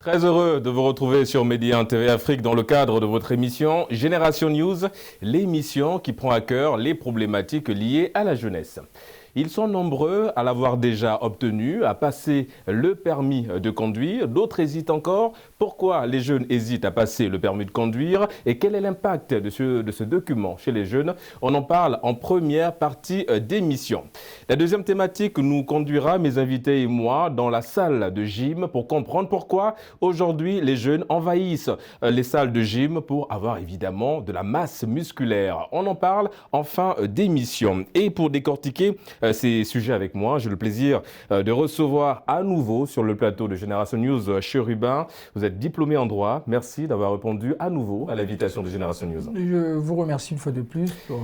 Très heureux de vous retrouver sur Média TV Afrique dans le cadre de votre émission Génération News, l'émission qui prend à cœur les problématiques liées à la jeunesse. Ils sont nombreux à l'avoir déjà obtenu, à passer le permis de conduire. D'autres hésitent encore. Pourquoi les jeunes hésitent à passer le permis de conduire et quel est l'impact de ce document chez les jeunes? On en parle en première partie d'émission. La deuxième thématique nous conduira, mes invités et moi, dans la salle de gym pour comprendre pourquoi aujourd'hui les jeunes envahissent les salles de gym pour avoir évidemment de la masse musculaire. On en parle en fin d'émission. Et pour décortiquer ces sujets avec moi, j'ai le plaisir de recevoir à nouveau sur le plateau de Génération News Cherubin. Vous êtes diplômé en droit. Merci d'avoir répondu à nouveau à l'invitation de Génération News. Je vous remercie une fois de plus pour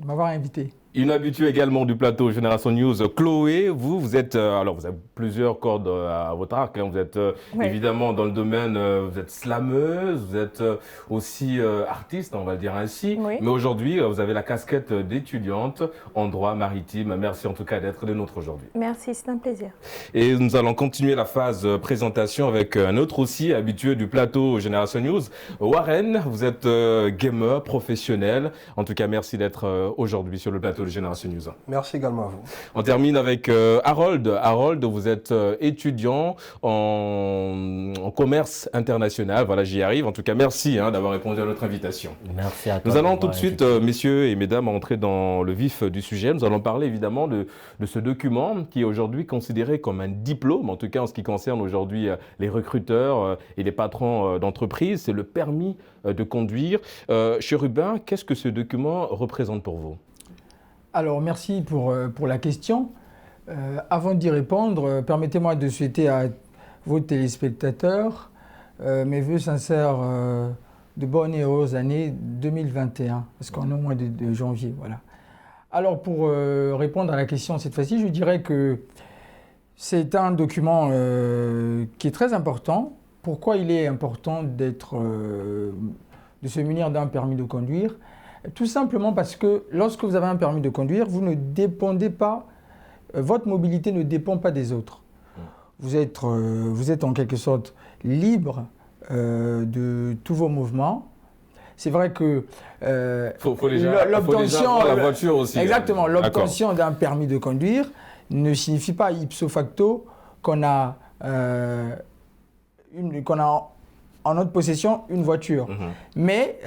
m'avoir invité. Une habituée également du plateau Génération News, Chloé, vous êtes, alors vous avez plusieurs cordes à votre arc, hein. Vous êtes Oui. évidemment dans le domaine, vous êtes slameuse, vous êtes aussi artiste, on va dire ainsi, Oui. mais aujourd'hui vous avez la casquette d'étudiante en droit maritime. Merci en tout cas d'être des nôtres aujourd'hui. Merci, c'est un plaisir. Et nous allons continuer la phase présentation avec un autre aussi habitué du plateau Génération News, Warren, vous êtes gamer professionnel, en tout cas merci d'être aujourd'hui sur le plateau de Génération News. Merci également à vous. On termine avec Harold. Harold, vous êtes étudiant en commerce international. Voilà, j'y arrive. En tout cas, merci d'avoir répondu à notre invitation. Merci à toi. Nous allons tout de suite, messieurs et mesdames, entrer dans le vif du sujet. Nous allons parler évidemment de ce document qui est aujourd'hui considéré comme un diplôme, en tout cas en ce qui concerne aujourd'hui les recruteurs et les patrons d'entreprise. C'est le permis de conduire. Cherubin, qu'est-ce que ce document représente pour vous ? Alors, merci pour la question. Avant d'y répondre, permettez-moi de souhaiter à vos téléspectateurs mes vœux sincères de bonnes et heureuses années 2021, parce qu'on est au mois de janvier. Voilà. Alors, pour répondre à la question cette fois-ci, je dirais que c'est un document qui est très important. Pourquoi il est important de se munir d'un permis de conduire ? Tout simplement parce que lorsque vous avez un permis de conduire, vous ne dépendez pas, votre mobilité ne dépend pas des autres. Vous êtes en quelque sorte libre de tous vos mouvements. C'est vrai que faut déjà avoir la voiture aussi. Exactement, l'obtention d'un permis de conduire ne signifie pas ipso facto qu'on a en notre possession une voiture. Mais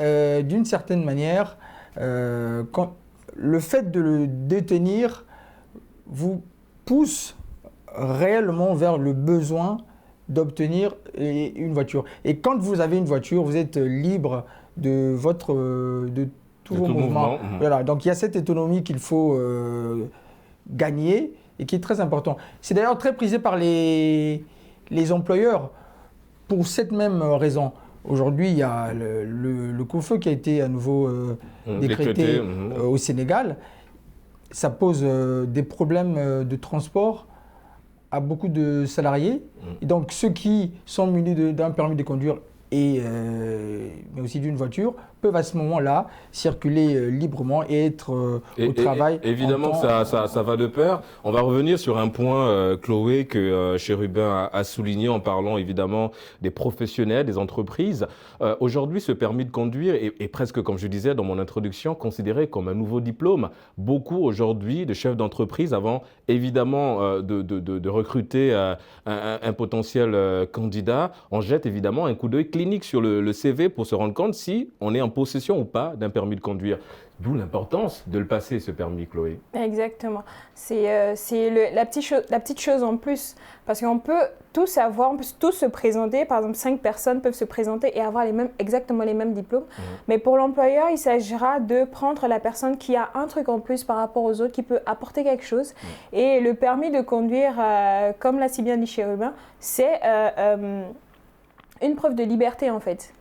d'une certaine manière, le fait de le détenir vous pousse réellement vers le besoin d'obtenir une voiture. Et quand vous avez une voiture, vous êtes libre de tous vos mouvements. Voilà. Donc il y a cette autonomie qu'il faut gagner et qui est très important. C'est d'ailleurs très prisé par les employeurs pour cette même raison. Aujourd'hui, il y a le couvre-feu qui a été à nouveau décrété au Sénégal. Ça pose des problèmes de transport à beaucoup de salariés. Et donc, ceux qui sont munis d'un permis de conduire mais aussi d'une voiture, peuvent à ce moment-là circuler librement et être au travail. Évidemment, ça va de pair. On va revenir sur un point, Chloé, que Cherubin a souligné en parlant évidemment des professionnels, des entreprises. Aujourd'hui, ce permis de conduire est presque, comme je disais dans mon introduction, considéré comme un nouveau diplôme. Beaucoup aujourd'hui de chefs d'entreprise, avant évidemment de recruter un potentiel candidat, on jette évidemment un coup d'œil clinique sur le CV pour se rendre compte si on est en possession ou pas d'un permis de conduire. D'où l'importance de le passer, ce permis, Chloé. Exactement. C'est la petite chose en plus. Parce qu'on peut tous avoir, on peut tous se présenter. Par exemple, 5 personnes peuvent se présenter et avoir exactement les mêmes diplômes. Mais pour l'employeur, il s'agira de prendre la personne qui a un truc en plus par rapport aux autres, qui peut apporter quelque chose. Et le permis de conduire, comme l'a si bien dit Cherubin, c'est une preuve de liberté en fait.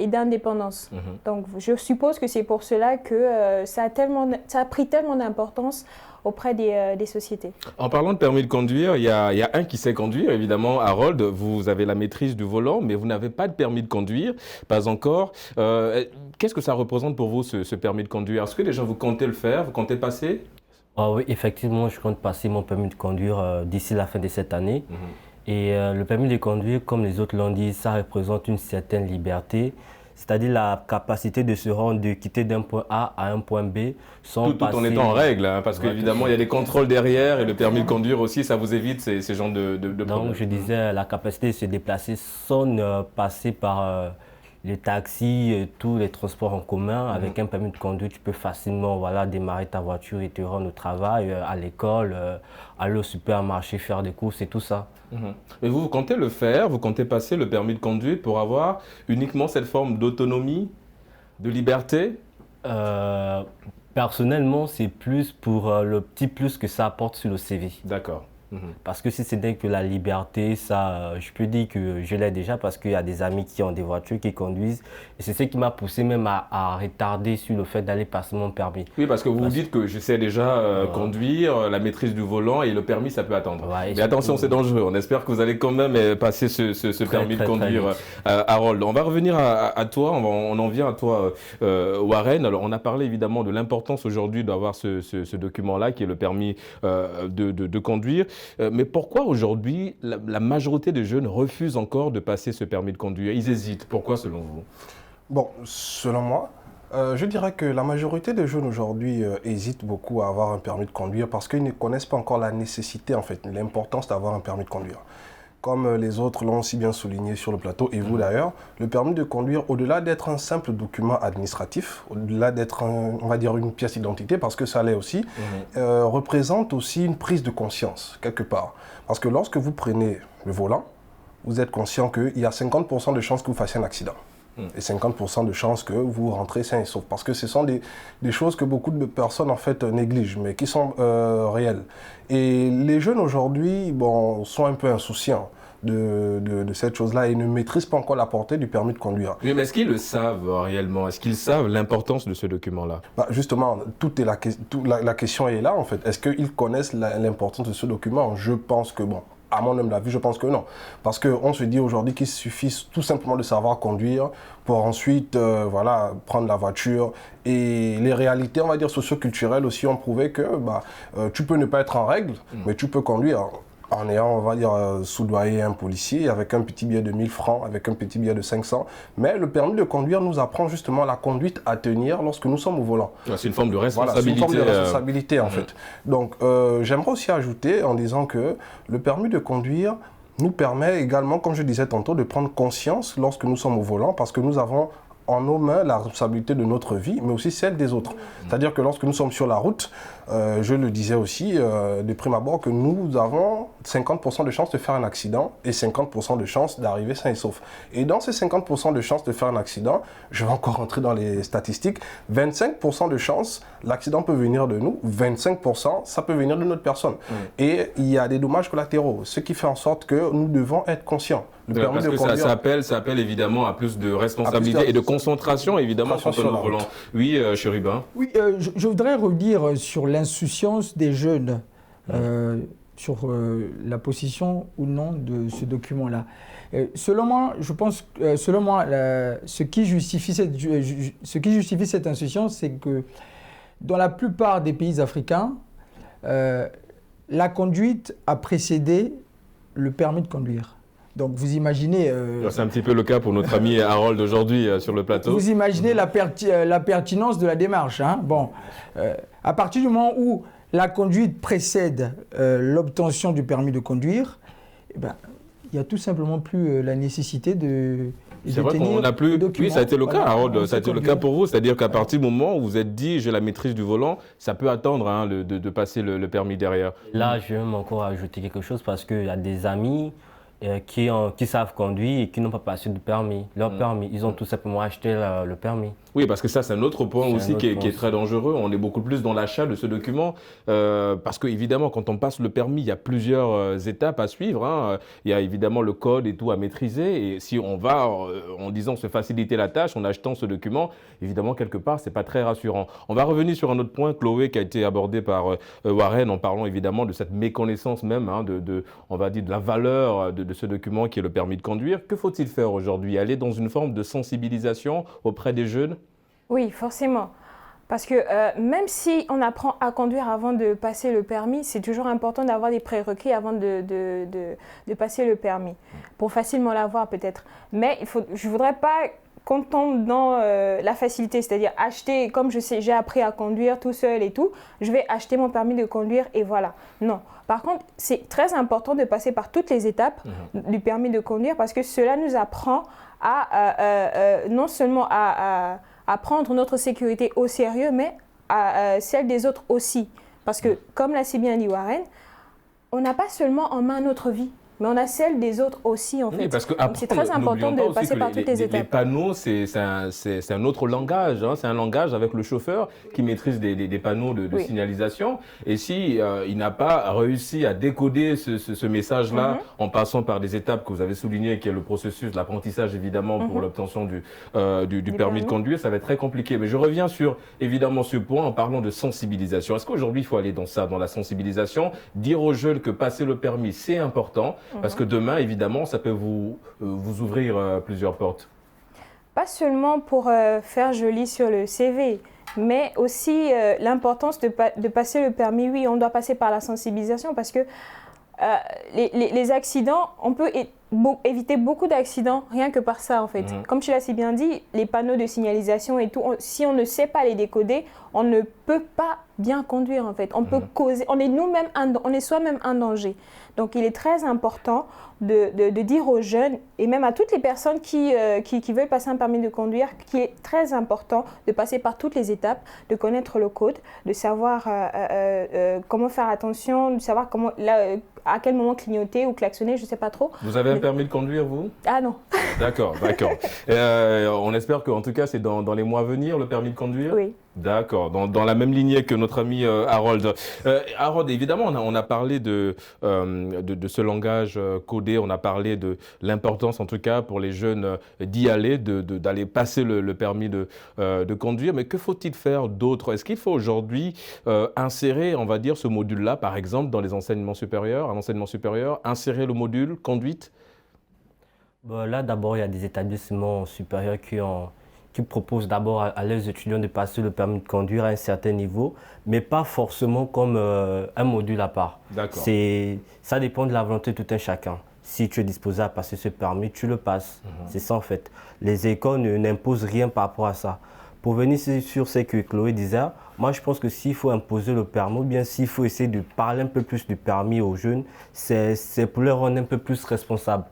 Et d'indépendance. Donc, je suppose que c'est pour cela que ça a pris tellement d'importance auprès des sociétés. En parlant de permis de conduire, il y a un qui sait conduire, évidemment, Harold, vous avez la maîtrise du volant, mais vous n'avez pas de permis de conduire, pas encore. Qu'est-ce que ça représente pour vous, ce permis de conduire? Est-ce que déjà vous comptez le faire, vous comptez passer? Oui, effectivement, je compte passer mon permis de conduire d'ici la fin de cette année. Et le permis de conduire, comme les autres l'ont dit, ça représente une certaine liberté, c'est-à-dire la capacité de se rendre, de quitter d'un point A à un point B sans Tout en étant en règle, hein, parce qu'évidemment, il y a des contrôles derrière et le permis de conduire aussi, ça vous évite ces genres de problèmes. Donc, je disais, la capacité de se déplacer sans passer par les taxis, tous les transports en commun. Avec un permis de conduire, tu peux facilement démarrer ta voiture et te rendre au travail, à l'école, aller au supermarché, faire des courses et tout ça. Mais vous comptez le faire, vous comptez passer le permis de conduire pour avoir uniquement cette forme d'autonomie, de liberté? Personnellement, c'est plus pour le petit plus que ça apporte sur le CV. D'accord. Parce que si c'était que la liberté, ça, je peux dire que je l'ai déjà parce qu'il y a des amis qui ont des voitures, qui conduisent. Et c'est ce qui m'a poussé même à retarder sur le fait d'aller passer mon permis. Oui, parce que vous dites que je sais déjà conduire, la maîtrise du volant et le permis, ça peut attendre. Ouais, mais attention, c'est dangereux. On espère que vous allez quand même passer ce permis de conduire. Harold, on va revenir à toi. On en vient à toi, Warren. Alors, on a parlé évidemment de l'importance aujourd'hui d'avoir ce document-là, qui est le permis de conduire. Mais pourquoi aujourd'hui la majorité des jeunes refusent encore de passer ce permis de conduire? Ils hésitent. Pourquoi selon vous? Bon, selon moi, je dirais que la majorité des jeunes aujourd'hui hésitent beaucoup à avoir un permis de conduire parce qu'ils ne connaissent pas encore la nécessité, en fait, l'importance d'avoir un permis de conduire. Comme les autres l'ont si bien souligné sur le plateau, et vous d'ailleurs, le permis de conduire, au-delà d'être un simple document administratif, au-delà d'être, on va dire, une pièce d'identité, parce que ça l'est aussi, représente aussi une prise de conscience, quelque part. Parce que lorsque vous prenez le volant, vous êtes conscient qu'il y a 50% de chances que vous fassiez un accident. Et 50% de chances que vous rentrez sain et sauf. Parce que ce sont des choses que beaucoup de personnes en fait négligent, mais qui sont réelles. Et les jeunes aujourd'hui sont un peu insouciants de cette chose-là et ne maîtrisent pas encore la portée du permis de conduire. Oui, mais est-ce qu'ils le savent réellement? Est-ce qu'ils savent l'importance de ce document-là? Justement, la question est là en fait. Est-ce qu'ils connaissent l'importance de ce document? Je pense que à mon humble avis, je pense que non. Parce qu'on se dit aujourd'hui qu'il suffit tout simplement de savoir conduire pour ensuite prendre la voiture. Et les réalités, on va dire, socio-culturelles aussi ont prouvé que tu peux ne pas être en règle, mais tu peux conduire. En ayant, on va dire, soudoyé un policier avec un petit billet de 1000 francs, avec un petit billet de 500. Mais le permis de conduire nous apprend justement la conduite à tenir lorsque nous sommes au volant. C'est une forme de responsabilité. Voilà, c'est une forme de responsabilité en fait. Donc, j'aimerais aussi ajouter en disant que le permis de conduire nous permet également, comme je disais tantôt, de prendre conscience lorsque nous sommes au volant parce que nous avons en nos mains la responsabilité de notre vie, mais aussi celle des autres. C'est-à-dire que lorsque nous sommes sur la route, je le disais aussi de prime abord, que nous avons 50% de chances de faire un accident et 50% de chances d'arriver sain et sauf. Et dans ces 50% de chances de faire un accident, je vais encore rentrer dans les statistiques, 25% de chances, l'accident peut venir de nous, 25%, ça peut venir de notre personne. Et il y a des dommages collatéraux, ce qui fait en sorte que nous devons être conscients. Parce que ça appelle évidemment à plus de responsabilité et de concentration, évidemment, quand on est au volant. Oui, Chérubin. Oui, je voudrais revenir sur l'insouciance des jeunes, sur la position ou non de ce document-là. Selon moi, je pense, ce qui justifie cette insouciance, c'est que dans la plupart des pays africains, la conduite a précédé le permis de conduire. Donc vous imaginez... c'est un petit peu le cas pour notre ami Harold aujourd'hui sur le plateau. Vous imaginez la pertinence de la démarche. Hein. À partir du moment où la conduite précède l'obtention du permis de conduire, il n'y a tout simplement plus la nécessité de... C'est vrai qu'on n'a plus... Oui, ça a été le cas, Harold. Ça a été le cas pour vous. C'est-à-dire qu'à partir du moment où vous êtes dit, j'ai la maîtrise du volant, ça peut attendre de passer le permis derrière. Là, je vais même encore ajouter quelque chose parce qu'il y a des amis qui savent conduire et qui n'ont pas passé de permis. Leur permis, ils ont tout simplement acheté le permis. Oui, parce que ça, c'est un autre point aussi qui est très dangereux. On est beaucoup plus dans l'achat de ce document parce qu'évidemment, quand on passe le permis, il y a plusieurs étapes à suivre. Hein. Il y a évidemment le code et tout à maîtriser. Et si on va, en disant se faciliter la tâche, en achetant ce document, évidemment, quelque part, ce n'est pas très rassurant. On va revenir sur un autre point, Chloé, qui a été abordé par Warren en parlant évidemment de cette méconnaissance même, on va dire, de la valeur de ce document qui est le permis de conduire. Que faut-il faire aujourd'hui? Aller dans une forme de sensibilisation auprès des jeunes? Oui, forcément. Parce que même si on apprend à conduire avant de passer le permis, c'est toujours important d'avoir des prérequis avant de passer le permis, pour facilement l'avoir peut-être. Mais je ne voudrais pas qu'on tombe dans la facilité, c'est-à-dire acheter, comme je sais, j'ai appris à conduire tout seul et tout, je vais acheter mon permis de conduire et voilà. Non. Par contre, c'est très important de passer par toutes les étapes du permis de conduire parce que cela nous apprend à non seulement à prendre notre sécurité au sérieux, mais à celle des autres aussi. Parce que, comme l'a si bien dit Warren, on n'a pas seulement en main notre vie, mais on a celle des autres aussi, en fait. Oui, parce que donc c'est très important de passer par toutes les étapes. Les panneaux, c'est un autre langage. Hein. C'est un langage avec le chauffeur qui maîtrise des panneaux de signalisation. Et si il n'a pas réussi à décoder ce message-là en passant par des étapes que vous avez soulignées, qui est le processus de l'apprentissage, évidemment, pour l'obtention du permis de conduire, ça va être très compliqué. Mais je reviens sur, évidemment, ce point en parlant de sensibilisation. Est-ce qu'aujourd'hui, il faut aller dans ça, dans la sensibilisation, dire aux jeunes que passer le permis, c'est important? Parce que demain, évidemment, ça peut vous ouvrir plusieurs portes. Pas seulement pour faire joli sur le CV, mais aussi l'importance de passer le permis. Oui, on doit passer par la sensibilisation parce que les accidents, on peut éviter beaucoup d'accidents rien que par ça en fait. Comme tu l'as si bien dit, les panneaux de signalisation et tout, si on ne sait pas les décoder, on ne peut pas bien conduire en fait. On peut causer, on est soi-même un danger. Donc il est très important de dire aux jeunes et même à toutes les personnes qui veulent passer un permis de conduire qu'il est très important de passer par toutes les étapes, de connaître le code, de savoir comment faire attention, de savoir à quel moment clignoter ou klaxonner, je ne sais pas trop. Vous avez un permis de conduire, vous? Ah non. D'accord. On espère qu'en tout cas, c'est dans les mois à venir, le permis de conduire? Oui. D'accord, dans la même lignée que notre ami Harold. Harold, évidemment, on a parlé de ce langage codé, on a parlé de l'importance, en tout cas, pour les jeunes d'y aller, d'aller passer le permis de conduire. Mais que faut-il faire d'autre? Est-ce qu'il faut aujourd'hui insérer, on va dire, ce module-là, par exemple, dans les enseignements supérieurs, à l'enseignement supérieur, insérer le module conduite? Là, d'abord, il y a des établissements supérieurs qui proposent d'abord à leurs étudiants de passer le permis de conduire à un certain niveau, mais pas forcément comme un module à part. D'accord. Ça dépend de la volonté de tout un chacun. Si tu es disposé à passer ce permis, tu le passes. C'est ça en fait. Les écoles n'imposent rien par rapport à ça. Pour venir sur ce que Chloé disait, moi je pense que s'il faut imposer le permis, ou bien s'il faut essayer de parler un peu plus du permis aux jeunes, c'est pour les rendre un peu plus responsables.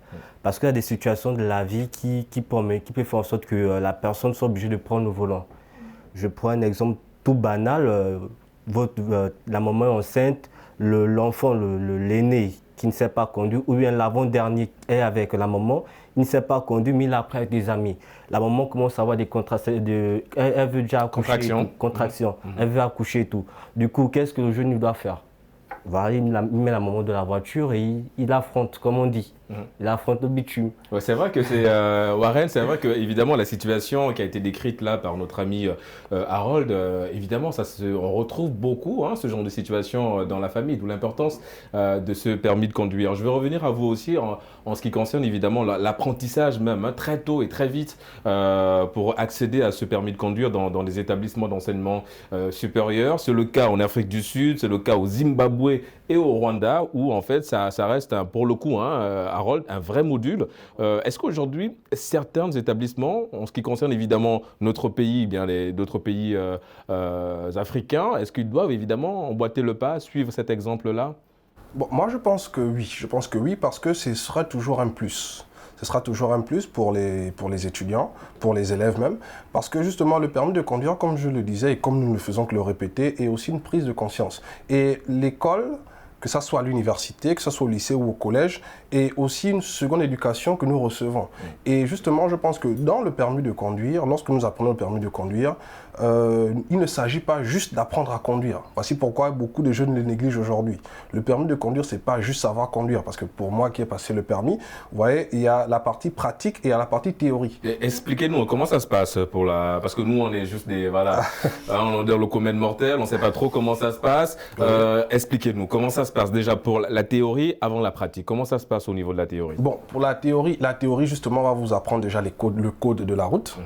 Parce qu'il y a des situations de la vie qui peuvent faire en sorte que la personne soit obligée de prendre le volant. Je prends un exemple tout banal. La maman est enceinte, l'enfant, l'aîné qui ne sait pas conduire, ou bien l'avant-dernier est avec la maman, il ne sait pas conduire, mais il a pris avec des amis. La maman commence à avoir des contractions, elle veut déjà accoucher. Contraction. Elle veut accoucher et tout. Du coup, qu'est-ce que le jeune doit faire? Il met la maman de la voiture et il affronte, comme on dit. Il affronte le bitume. Ouais, c'est vrai que Warren, c'est vrai que évidemment la situation qui a été décrite là par notre ami Harold, évidemment on retrouve beaucoup ce genre de situation dans la famille, d'où l'importance de ce permis de conduire. Je vais revenir à vous aussi en ce qui concerne évidemment l'apprentissage même très tôt et très vite pour accéder à ce permis de conduire dans les établissements d'enseignement supérieur. C'est le cas en Afrique du Sud, c'est le cas au Zimbabwe et au Rwanda où en fait ça reste pour le coup Harold, un vrai module. Est-ce qu'aujourd'hui, certains établissements, en ce qui concerne évidemment notre pays, bien d'autres pays africains, est-ce qu'ils doivent évidemment emboîter le pas, suivre cet exemple-là? Bon, moi, je pense que oui. Je pense que oui, parce que ce sera toujours un plus. Ce sera toujours un plus pour les étudiants, pour les élèves même, parce que justement, le permis de conduire, comme je le disais et comme nous ne faisons que le répéter, est aussi une prise de conscience. Et l'école, que ce soit à l'université, que ce soit au lycée ou au collège, et aussi une seconde éducation que nous recevons. Et justement, je pense que dans le permis de conduire, lorsque nous apprenons le permis de conduire, il ne s'agit pas juste d'apprendre à conduire. Voici pourquoi beaucoup de jeunes le négligent aujourd'hui. Le permis de conduire, ce n'est pas juste savoir conduire, parce que pour moi qui ai passé le permis, vous voyez, il y a la partie pratique et il y a la partie théorie. Expliquez-nous, comment ça se passe parce que nous, on est juste on est dans le commun mortel, on ne sait pas trop comment ça se passe. Expliquez-nous, comment ça se passe déjà pour la théorie avant la pratique? Comment ça se passe au niveau de la théorie? Bon, pour la théorie justement va vous apprendre déjà le code de la route,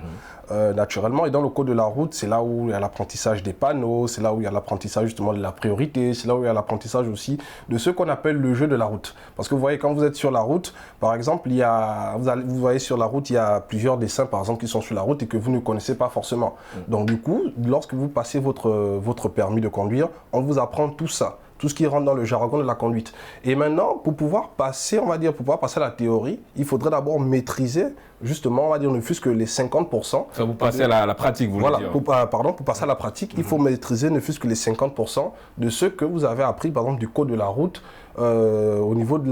naturellement. Et dans le code de la route, c'est là où il y a l'apprentissage des panneaux, c'est là où il y a l'apprentissage justement de la priorité, c'est là où il y a l'apprentissage aussi de ce qu'on appelle le jeu de la route. Parce que vous voyez, quand vous êtes sur la route, par exemple, vous voyez sur la route, il y a plusieurs dessins, par exemple, qui sont sur la route et que vous ne connaissez pas forcément. Donc du coup, lorsque vous passez votre permis de conduire, on vous apprend tout ça. Tout ce qui rentre dans le jargon de la conduite. Et maintenant, pour pouvoir passer, on va dire, pour pouvoir passer à la théorie, il faudrait d'abord maîtriser, justement, on va dire, ne fût-ce que les 50%. Ça vous passez à la pratique, vous voulez dire. Pour passer à la pratique, il faut maîtriser ne fût-ce que les 50% de ce que vous avez appris, par exemple, du code de la route au niveau de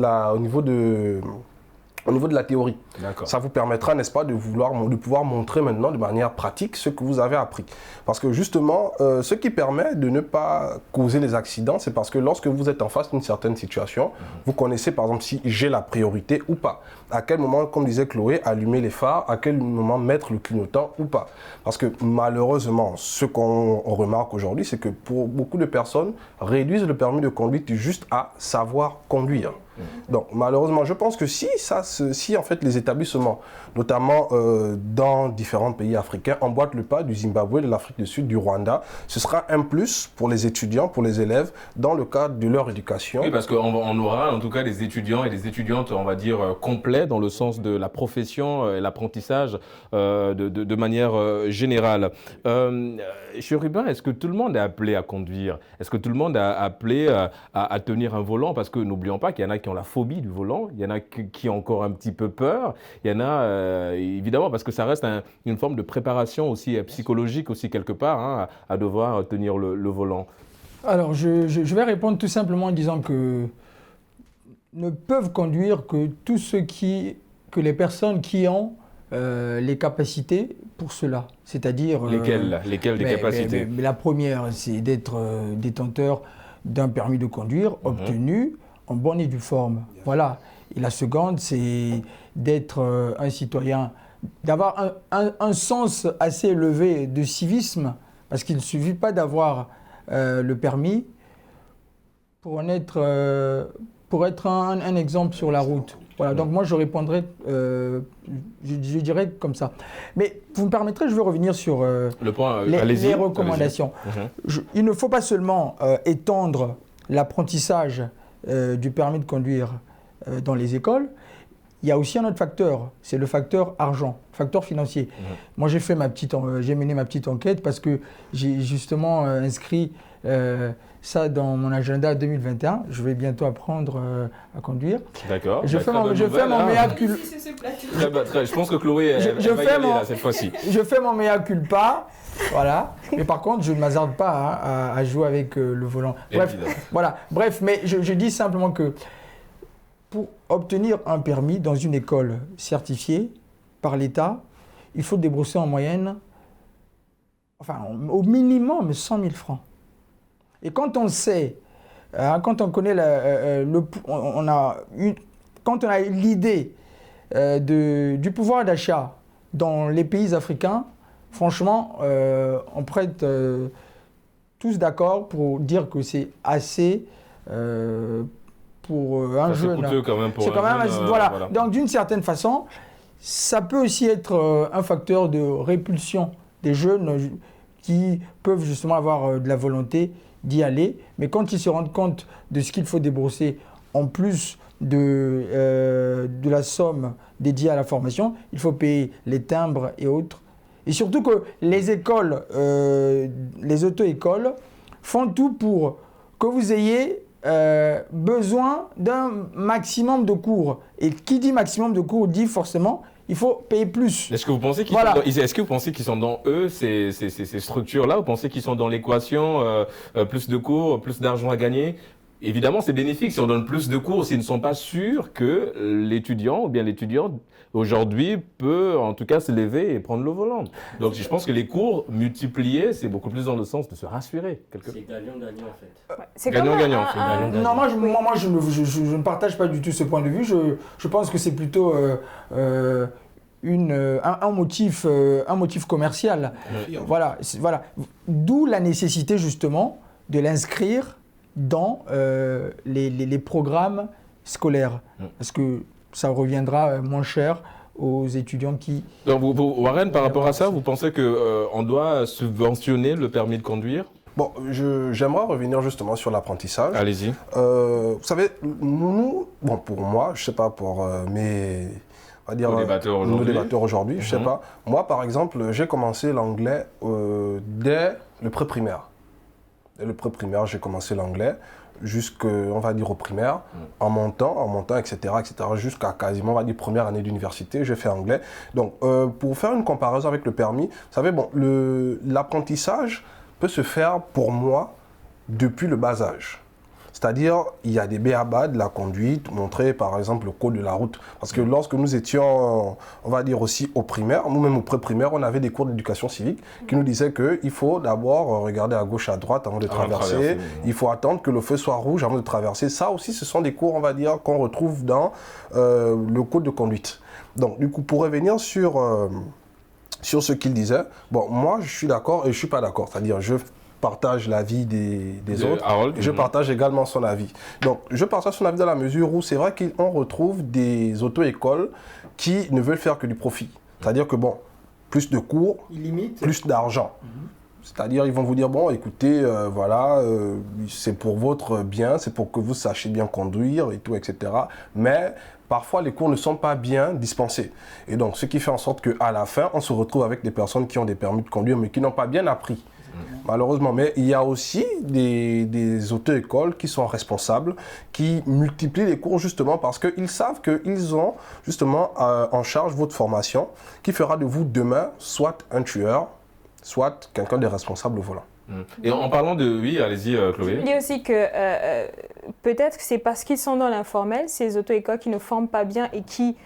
la théorie. Ça vous permettra, n'est-ce pas, de pouvoir montrer maintenant de manière pratique ce que vous avez appris. Parce que justement, ce qui permet de ne pas causer les accidents, c'est parce que lorsque vous êtes en face d'une certaine situation, vous connaissez par exemple si j'ai la priorité ou pas. À quel moment, comme disait Chloé, allumer les phares, à quel moment mettre le clignotant ou pas. Parce que malheureusement, ce qu'on remarque aujourd'hui, c'est que pour beaucoup de personnes, réduisent le permis de conduite juste à savoir conduire. Donc malheureusement, je pense que si en fait les établissements, notamment dans différents pays africains, emboîtent le pas du Zimbabwe, de l'Afrique du Sud, du Rwanda, ce sera un plus pour les étudiants, pour les élèves, dans le cadre de leur éducation. Oui, parce qu'on aura en tout cas des étudiants et des étudiantes, on va dire, complets dans le sens de la profession et l'apprentissage de manière générale. Chérubin, est-ce que tout le monde est appelé à conduire? Est-ce que tout le monde est appelé à tenir un volant? Parce que n'oublions pas qu'il y en a qui ont la phobie du volant, il y en a qui ont encore un petit peu peur, il y en a évidemment parce que ça reste une forme de préparation aussi psychologique aussi quelque part hein, à devoir tenir le volant. Alors je vais répondre tout simplement en disant que ne peuvent conduire que que les personnes qui ont les capacités pour cela, c'est-à-dire... Lesquelles des capacités? Mais la première, c'est d'être détenteur d'un permis de conduire obtenu en bonne et due forme. Voilà. Et la seconde, c'est d'être un citoyen, d'avoir un sens assez élevé de civisme, parce qu'il ne suffit pas d'avoir le permis pour être un exemple sur la route. Voilà, donc moi je répondrai, je dirais comme ça. Mais vous me permettrez, je vais revenir sur le point, les recommandations. Il ne faut pas seulement étendre l'apprentissage du permis de conduire dans les écoles. Il y a aussi un autre facteur, c'est le facteur argent, facteur financier. Moi j'ai mené ma petite enquête parce que j'ai justement inscrit ça dans mon agenda 2021. Je vais bientôt apprendre à conduire. D'accord. Je fais mon mea culpa. Je pense que Chloé va y aller là, cette fois-ci. Je fais mon mea culpa, voilà. Mais par contre, je ne m'hasarde pas à jouer avec le volant. Bref, voilà. Bref, mais je dis simplement que pour obtenir un permis dans une école certifiée par l'État, il faut débourser en moyenne, au minimum 100 000 francs. Et quand on sait, quand on connaît quand on a l'idée du pouvoir d'achat dans les pays africains, franchement, on prête tous d'accord pour dire que c'est assez pour un jeune. C'est coûteux quand même pour un jeune. Voilà. Donc d'une certaine façon, ça peut aussi être un facteur de répulsion des jeunes qui peuvent justement avoir de la volonté d'y aller, mais quand ils se rendent compte de ce qu'il faut débourser en plus de la somme dédiée à la formation, il faut payer les timbres et autres. Et surtout que les écoles, les auto-écoles font tout pour que vous ayez besoin d'un maximum de cours. Et qui dit maximum de cours dit forcément il faut payer plus. Est-ce que vous pensez qu'ils sont dans eux, ces structures-là? Vous pensez qu'ils sont dans l'équation plus de cours, plus d'argent à gagner? Évidemment, c'est bénéfique si on donne plus de cours, s'ils ne sont pas sûrs que l'étudiant ou bien l'étudiante aujourd'hui peut en tout cas se lever et prendre le volant. Donc je pense que les cours multipliés, c'est beaucoup plus dans le sens de se rassurer. C'est gagnant-gagnant en fait. C'est gagnant-gagnant. Non, moi je ne partage pas du tout ce point de vue. Je pense que c'est plutôt un motif commercial. Voilà. D'où la nécessité justement de l'inscrire dans les programmes scolaires. Parce que ça reviendra moins cher aux étudiants qui... Donc, Warren, par rapport à ça, vous pensez qu'on doit subventionner le permis de conduire? Bon, j'aimerais revenir justement sur l'apprentissage. Allez-y. Vous savez, bon, pour moi, je sais pas, pour mes... On va dire, nos débatteurs aujourd'hui, je sais pas. Moi, par exemple, j'ai commencé l'anglais dès le pré-primaire. Dès le pré-primaire, j'ai commencé l'anglais on va dire, au primaire, en montant, etc., jusqu'à quasiment, on va dire, première année d'université, j'ai fait anglais. Donc, pour faire une comparaison avec le permis, vous savez, bon, l'apprentissage peut se faire, pour moi, depuis le bas âge. C'est-à-dire, il y a des b.a.-ba de la conduite, montrer par exemple le code de la route. Parce que lorsque nous étions, on va dire aussi au primaire, nous-mêmes au pré-primaire, on avait des cours d'éducation civique qui nous disaient qu'il faut d'abord regarder à gauche, à droite avant de traverser. Il faut attendre que le feu soit rouge avant de traverser. Ça aussi, ce sont des cours, on va dire, qu'on retrouve dans le code de conduite. Donc, du coup, pour revenir sur ce qu'il disait, bon, moi, je suis d'accord et je ne suis pas d'accord. C'est-à-dire, je partage l'avis des autres Harold, et je partage également son avis. Donc, je partage son avis dans la mesure où c'est vrai qu'on retrouve des auto-écoles qui ne veulent faire que du profit. C'est-à-dire que, bon, plus de cours, plus d'argent. C'est-à-dire, ils vont vous dire, bon, écoutez, voilà, c'est pour votre bien, c'est pour que vous sachiez bien conduire et tout, etc. Mais parfois, les cours ne sont pas bien dispensés. Et donc, ce qui fait en sorte qu'à la fin, on se retrouve avec des personnes qui ont des permis de conduire, mais qui n'ont pas bien appris. Malheureusement, mais il y a aussi des auto-écoles qui sont responsables, qui multiplient les cours justement parce qu'ils savent qu'ils ont justement en charge votre formation qui fera de vous demain soit un tueur, soit quelqu'un de responsable au volant. Et en parlant de... Oui, allez-y Chloé. Je dis aussi que peut-être que c'est parce qu'ils sont dans l'informel, ces auto-écoles qui ne forment pas bien et qui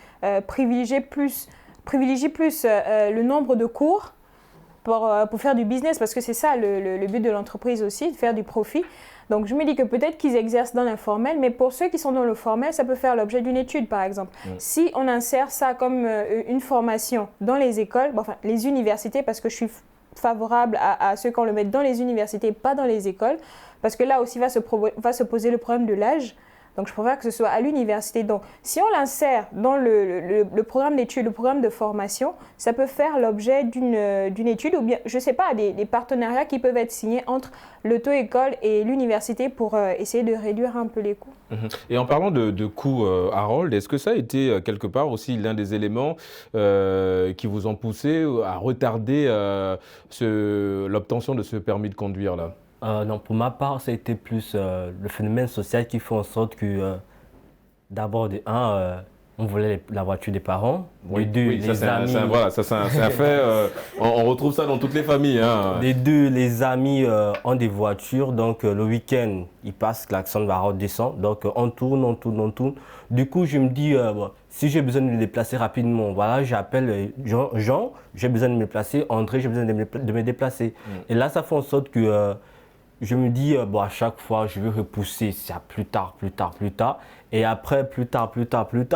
privilégient plus le nombre de cours pour faire du business, parce que c'est ça le but de l'entreprise aussi, de faire du profit. Donc je me dis que peut-être qu'ils exercent dans l'informel, mais pour ceux qui sont dans le formel, ça peut faire l'objet d'une étude par exemple. Si on insère ça comme une formation dans les écoles, enfin les universités, parce que je suis favorable à ceux qu'on le mette dans les universités, pas dans les écoles, parce que là aussi va se poser le problème de l'âge. Donc, je préfère que ce soit à l'université. Donc, si on l'insère dans le programme d'études, le programme de formation, ça peut faire l'objet d'une étude ou bien, je ne sais pas, des partenariats qui peuvent être signés entre l'auto-école et l'université pour essayer de réduire un peu les coûts. Et en parlant de coûts, Harold, est-ce que ça a été quelque part aussi l'un des éléments qui vous ont poussé à retarder l'obtention de ce permis de conduire-là ? Non, pour ma part, ça a été plus le phénomène social qui fait en sorte que, d'abord, on voulait la voiture des parents. Oui, de deux, oui, les amis. Voilà, ça c'est un fait. On retrouve ça dans toutes les familles. Hein. Les deux, les amis ont des voitures, donc le week-end, ils passent, klaxon, va redescendre. Donc on tourne. Du coup, je me dis, si j'ai besoin de me déplacer rapidement, voilà, j'appelle Jean, j'ai besoin de me déplacer, André, j'ai besoin de me déplacer. Et là, ça fait en sorte que je me dis, à chaque fois, je vais repousser ça plus tard. Et après, plus tard,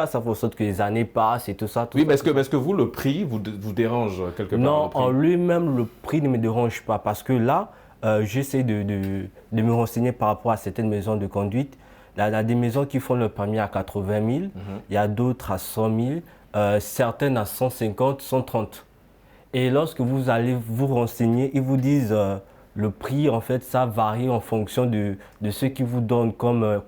ça fait en sorte que les années passent et tout ça. Oui, mais est-ce que vous, le prix vous dérange quelque part? Non, en lui-même, le prix ne me dérange pas parce que là, j'essaie de me renseigner par rapport à certaines maisons de conduite. Là, il y a des maisons qui font le permis à 80 000, il y a d'autres à 100 000, certaines à 150, 130. Et lorsque vous allez vous renseigner, ils vous disent... le prix, en fait, ça varie en fonction de ce qu'ils vous donnent comme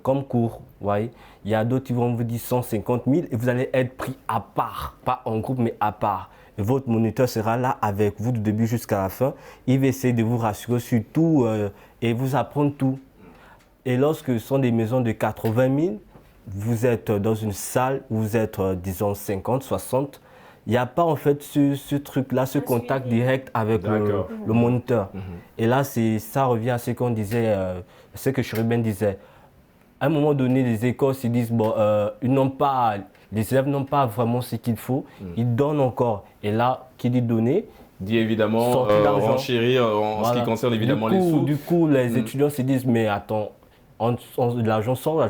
comme cours. Voyez. Il y a d'autres qui vont vous dire 150 000 et vous allez être pris à part, pas en groupe, mais à part. Et votre moniteur sera là avec vous du début jusqu'à la fin. Il va essayer de vous rassurer sur tout et vous apprendre tout. Et lorsque ce sont des maisons de 80 000, vous êtes dans une salle où vous êtes, disons, 50, 60. Il n'y a pas en fait ce truc-là, ce contact direct avec le moniteur. Et là, ça revient à ce qu'on disait, ce que Chérubin disait. À un moment donné, les écoles se disent, les élèves n'ont pas vraiment ce qu'il faut, ils donnent encore. Et là, qui dit donner, dit évidemment renchérir en ce qui concerne évidemment les sous. Du coup, les étudiants se disent, mais attends, l'argent sort.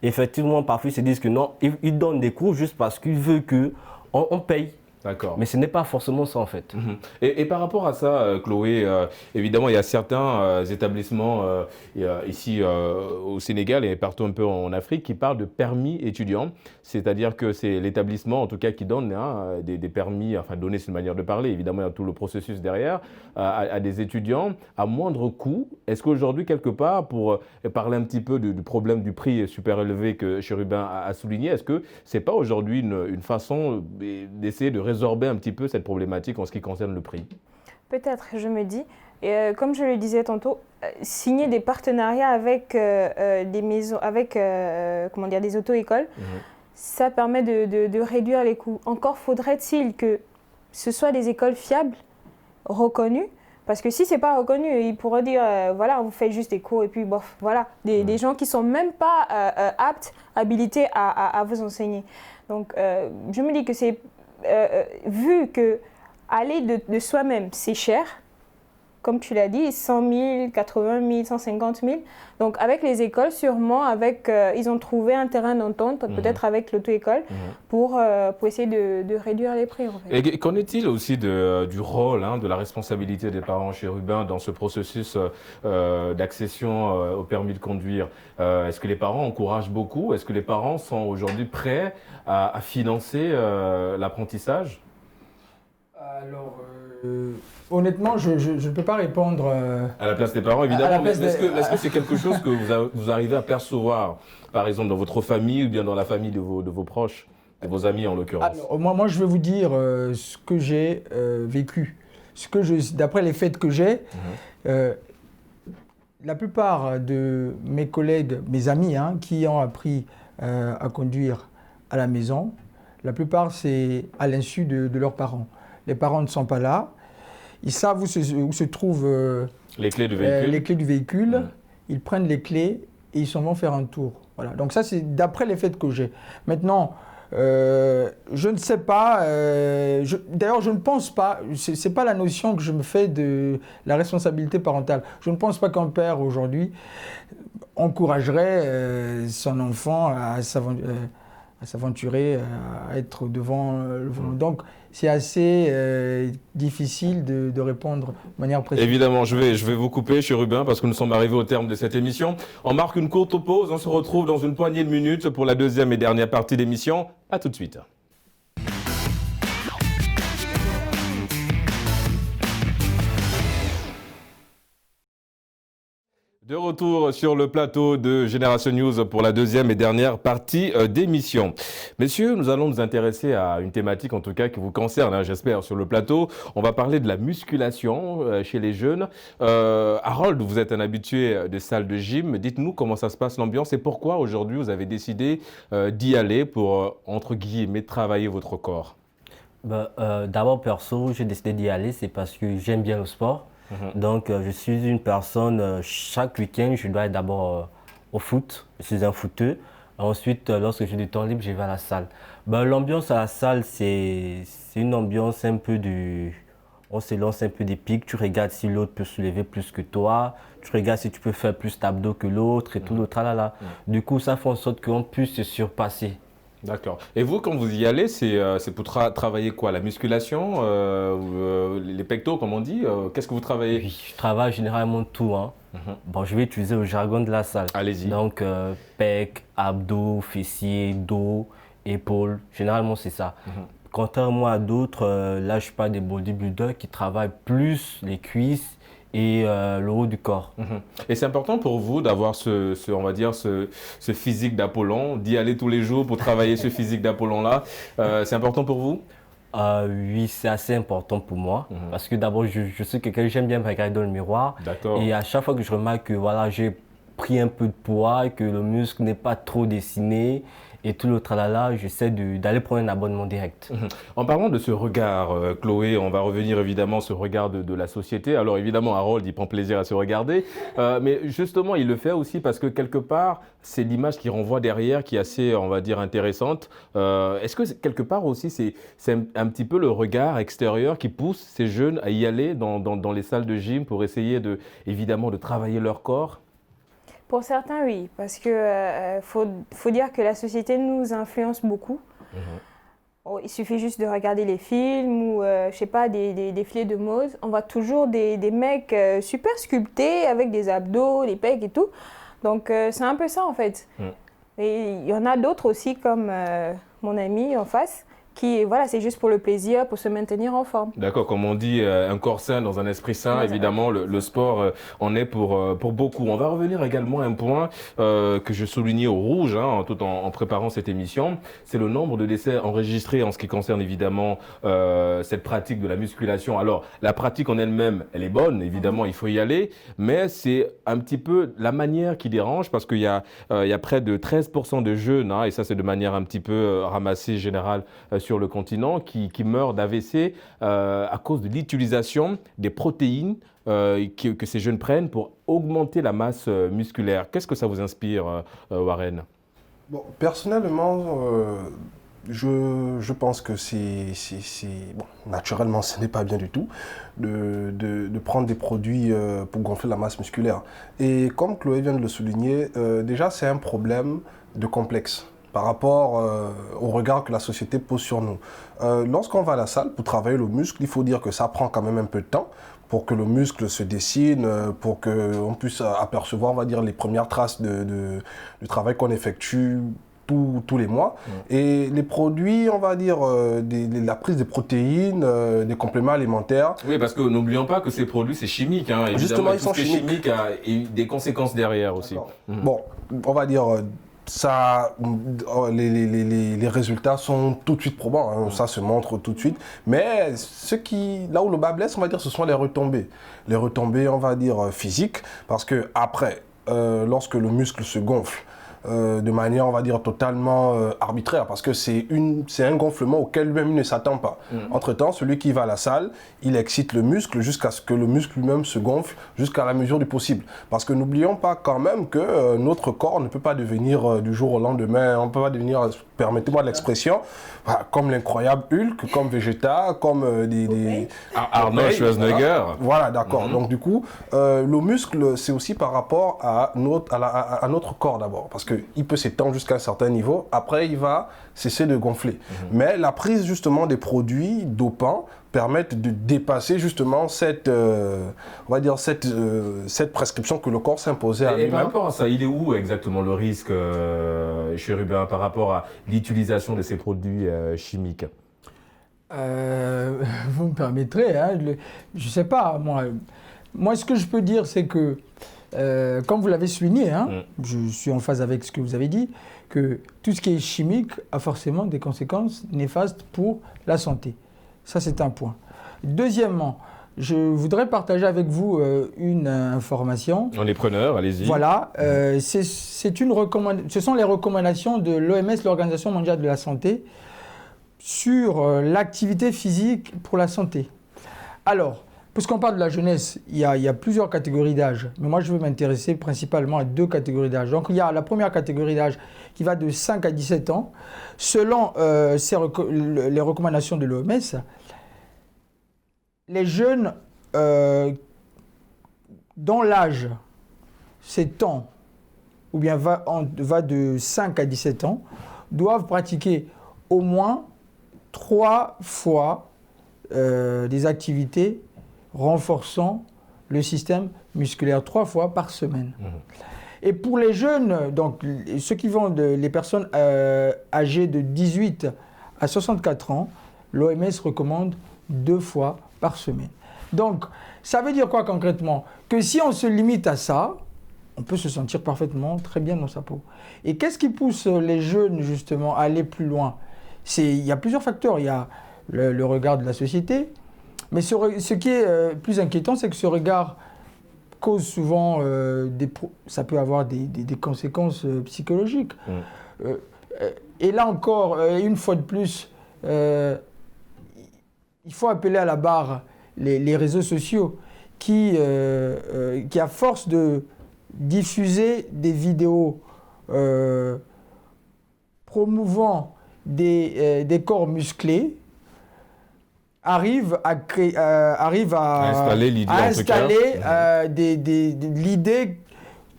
Et effectivement, parfois, ils se disent que non, ils donnent des cours juste parce qu'ils veulent qu'on paye. D'accord. Mais ce n'est pas forcément ça en fait. Et par rapport à ça, Chloé, évidemment, il y a certains établissements ici au Sénégal et partout un peu en Afrique qui parlent de permis étudiants. C'est-à-dire que c'est l'établissement, en tout cas, qui donne des permis, enfin, donner, c'est une manière de parler, évidemment, il y a tout le processus derrière, à des étudiants à moindre coût. Est-ce qu'aujourd'hui, quelque part, pour parler un petit peu du problème du prix super élevé que Chérubin a souligné, est-ce que ce n'est pas aujourd'hui une façon d'essayer de résorber un petit peu cette problématique en ce qui concerne le prix? Peut-être, je me dis. Et comme je le disais tantôt, signer des partenariats avec des maisons, avec comment dire, des auto-écoles, ça permet de réduire les coûts. Encore faudrait-il que ce soit des écoles fiables, reconnues, parce que si c'est pas reconnu, ils pourraient dire voilà, vous faites juste des cours et puis bof, voilà, des gens qui sont même pas aptes, habilités à vous enseigner. Donc je me dis que c'est vu que aller de soi-même, c'est cher, comme tu l'as dit, 100 000, 80 000, 150 000. Donc avec les écoles, sûrement, ils ont trouvé un terrain d'entente, peut-être avec l'auto-école, pour essayer de réduire les prix. En fait. Et qu'en est-il aussi du rôle, de la responsabilité des parents Chérubin dans ce processus d'accession au permis de conduire? Est-ce que les parents encouragent beaucoup? Est-ce que les parents sont aujourd'hui prêts à financer l'apprentissage? Alors, honnêtement, je ne peux pas répondre. À la place des parents, évidemment. Est-ce que c'est quelque chose que vous arrivez à percevoir, par exemple, dans votre famille ou bien dans la famille de vos proches, de vos amis en l'occurrence? Alors, moi, je vais vous dire ce que j'ai vécu. D'après les faits que j'ai, la plupart de mes collègues, mes amis, qui ont appris à conduire à la maison, la plupart, c'est à l'insu de leurs parents. Les parents ne sont pas là. Ils savent où se trouvent les clés du véhicule. Les clés du véhicule. Ils prennent les clés et ils s'en vont faire un tour. Voilà. Donc ça, c'est d'après les faits que j'ai. Maintenant, je ne sais pas. D'ailleurs, je ne pense pas. C'est pas la notion que je me fais de la responsabilité parentale. Je ne pense pas qu'un père aujourd'hui encouragerait son enfant à s'aventurer, à être devant le volant. Donc, c'est assez difficile de répondre de manière précise. Évidemment, je vais vous couper, Chérubin, parce que nous sommes arrivés au terme de cette émission. On marque une courte pause, on se retrouve dans une poignée de minutes pour la deuxième et dernière partie d'émission. À tout de suite. De retour sur le plateau de Génération News pour la deuxième et dernière partie d'émission. Messieurs, nous allons nous intéresser à une thématique en tout cas qui vous concerne, j'espère, sur le plateau. On va parler de la musculation chez les jeunes. Harold, vous êtes un habitué des salles de gym. Dites-nous comment ça se passe l'ambiance et pourquoi aujourd'hui vous avez décidé d'y aller pour, entre guillemets, travailler votre corps. D'abord, perso, j'ai décidé d'y aller, c'est parce que j'aime bien le sport. Donc, je suis une personne, chaque week-end, je dois être d'abord au foot. Je suis un footeux. Ensuite, lorsque j'ai du temps libre, je vais à la salle. L'ambiance à la salle, c'est une ambiance un peu on se lance un peu des pics. Tu regardes si l'autre peut soulever plus que toi. Tu regardes si tu peux faire plus d'abdos que l'autre et tout le tralala. Du coup, ça fait en sorte qu'on puisse se surpasser. D'accord. Et vous, quand vous y allez, c'est pour travailler quoi? La musculation, les pectoraux, comme on dit? Qu'est-ce que vous travaillez? Oui, je travaille généralement tout. Bon, je vais utiliser le jargon de la salle. Allez-y. Donc, pecs, abdos, fessiers, dos, épaules. Généralement, c'est ça. Contrairement à d'autres, là, je parle des bodybuilders qui travaillent plus les cuisses et le haut du corps. Et c'est important pour vous d'avoir on va dire, ce physique d'Apollon, d'y aller tous les jours pour travailler ce physique d'Apollon-là. C'est important pour vous? Oui, c'est assez important pour moi. Parce que d'abord, je suis quelqu'un, j'aime bien me regarder dans le miroir. D'accord. Et à chaque fois que je remarque que voilà, j'ai pris un peu de poids, que le muscle n'est pas trop dessiné, et tout le tralala, j'essaie d'aller prendre un abonnement direct. En parlant de ce regard, Chloé, on va revenir évidemment sur ce regard de la société. Alors évidemment, Harold, il prend plaisir à se regarder, mais justement, il le fait aussi parce que quelque part, c'est l'image qui renvoie derrière qui est assez, on va dire, intéressante. Est-ce que quelque part aussi, c'est un petit peu le regard extérieur qui pousse ces jeunes à y aller dans les salles de gym pour essayer évidemment de travailler leur corps? Pour certains, oui, parce que faut dire que la société nous influence beaucoup. il suffit juste de regarder les films ou, je sais pas, des défilés de mode. On voit toujours des mecs super sculptés avec des abdos, des pecs et tout. Donc, c'est un peu ça, en fait. Et il y en a d'autres aussi, comme mon ami en face, qui, voilà, c'est juste pour le plaisir, pour se maintenir en forme. D'accord, comme on dit, un corps sain dans un esprit sain, évidemment, le sport en est pour beaucoup. On va revenir également à un point que je soulignais au rouge, hein, tout en préparant cette émission, c'est le nombre de décès enregistrés en ce qui concerne évidemment cette pratique de la musculation. Alors, la pratique en elle-même, elle est bonne, évidemment, il faut y aller, mais c'est un petit peu la manière qui dérange parce qu'il y a près de 13% de jeunes, hein, et ça c'est de manière un petit peu ramassée générale sur le continent, qui meurent d'AVC à cause de l'utilisation des protéines que ces jeunes prennent pour augmenter la masse musculaire. Qu'est-ce que ça vous inspire, Warren? Bon, personnellement, je pense que bon, naturellement, ce n'est pas bien du tout de prendre des produits pour gonfler la masse musculaire. Et comme Chloé vient de le souligner, déjà, c'est un problème de complexe par rapport au regard que la société pose sur nous. Lorsqu'on va à la salle pour travailler le muscle, il faut dire que ça prend quand même un peu de temps pour que le muscle se dessine, pour qu'on puisse apercevoir, on va dire, les premières traces du travail qu'on effectue tous les mois. Et les produits, on va dire, la prise des protéines, des compléments alimentaires. Oui, parce que n'oublions pas que ces produits, c'est chimique. Hein, justement, ils sont chimiques. Chimique a des conséquences derrière aussi. Bon, on va dire... ça, les résultats sont tout de suite probants, hein, ça se montre tout de suite. Mais là où le bas blesse, on va dire, ce sont les retombées. Les retombées, on va dire, physiques, parce que après, lorsque le muscle se gonfle, de manière, on va dire, totalement arbitraire, parce que c'est un gonflement auquel lui-même il ne s'attend pas. Entre-temps, celui qui va à la salle, il excite le muscle jusqu'à ce que le muscle lui-même se gonfle jusqu'à la mesure du possible. Parce que n'oublions pas quand même que notre corps ne peut pas devenir du jour au lendemain, on ne peut pas devenir, permettez-moi l'expression, comme l'incroyable Hulk, comme Vegeta, comme Arnold Schwarzenegger. Voilà, d'accord. Donc du coup, le muscle, c'est aussi par rapport à notre corps d'abord, parce qu'il peut s'étendre jusqu'à un certain niveau, après il va cesser de gonfler. Mais la prise justement des produits dopants permettent de dépasser justement cette prescription que le corps s'imposait à lui-même. Et par lui-même. rapport à ça, il est où exactement le risque, Chérubin, par rapport à l'utilisation de ces produits chimiques? Vous me permettrez, hein, je ne sais pas, moi ce que je peux dire c'est que, comme vous l'avez souligné, hein, je suis en phase avec ce que vous avez dit, que tout ce qui est chimique a forcément des conséquences néfastes pour la santé. Ça, c'est un point. Deuxièmement, je voudrais partager avec vous une information. On est preneurs, allez-y. Voilà, ce sont les recommandations de l'OMS, l'Organisation mondiale de la santé, sur l'activité physique pour la santé. Alors, puisqu'on parle de la jeunesse, il y a plusieurs catégories d'âge, mais moi je veux m'intéresser principalement à 2 catégories d'âge. Donc il y a la première catégorie d'âge qui va de 5 à 17 ans. Selon les recommandations de l'OMS, les jeunes dont l'âge s'étend ou bien va de 5 à 17 ans doivent pratiquer au moins 3 fois des activités renforçant le système musculaire 3 fois par semaine. Et pour les jeunes, donc ceux qui vont les personnes âgées de 18 à 64 ans, l'OMS recommande 2 fois par semaine. Donc, ça veut dire quoi concrètement? Que si on se limite à ça, on peut se sentir parfaitement très bien dans sa peau. Et qu'est-ce qui pousse les jeunes justement à aller plus loin? Il y a plusieurs facteurs. Il y a le regard de la société, mais ce qui est plus inquiétant, c'est que ce regard cause souvent ça peut avoir des conséquences psychologiques. Et là encore, une fois de plus, il faut appeler à la barre les réseaux sociaux qui, à force de diffuser des vidéos promouvant des corps musclés, arrive à installer l'idée l'idée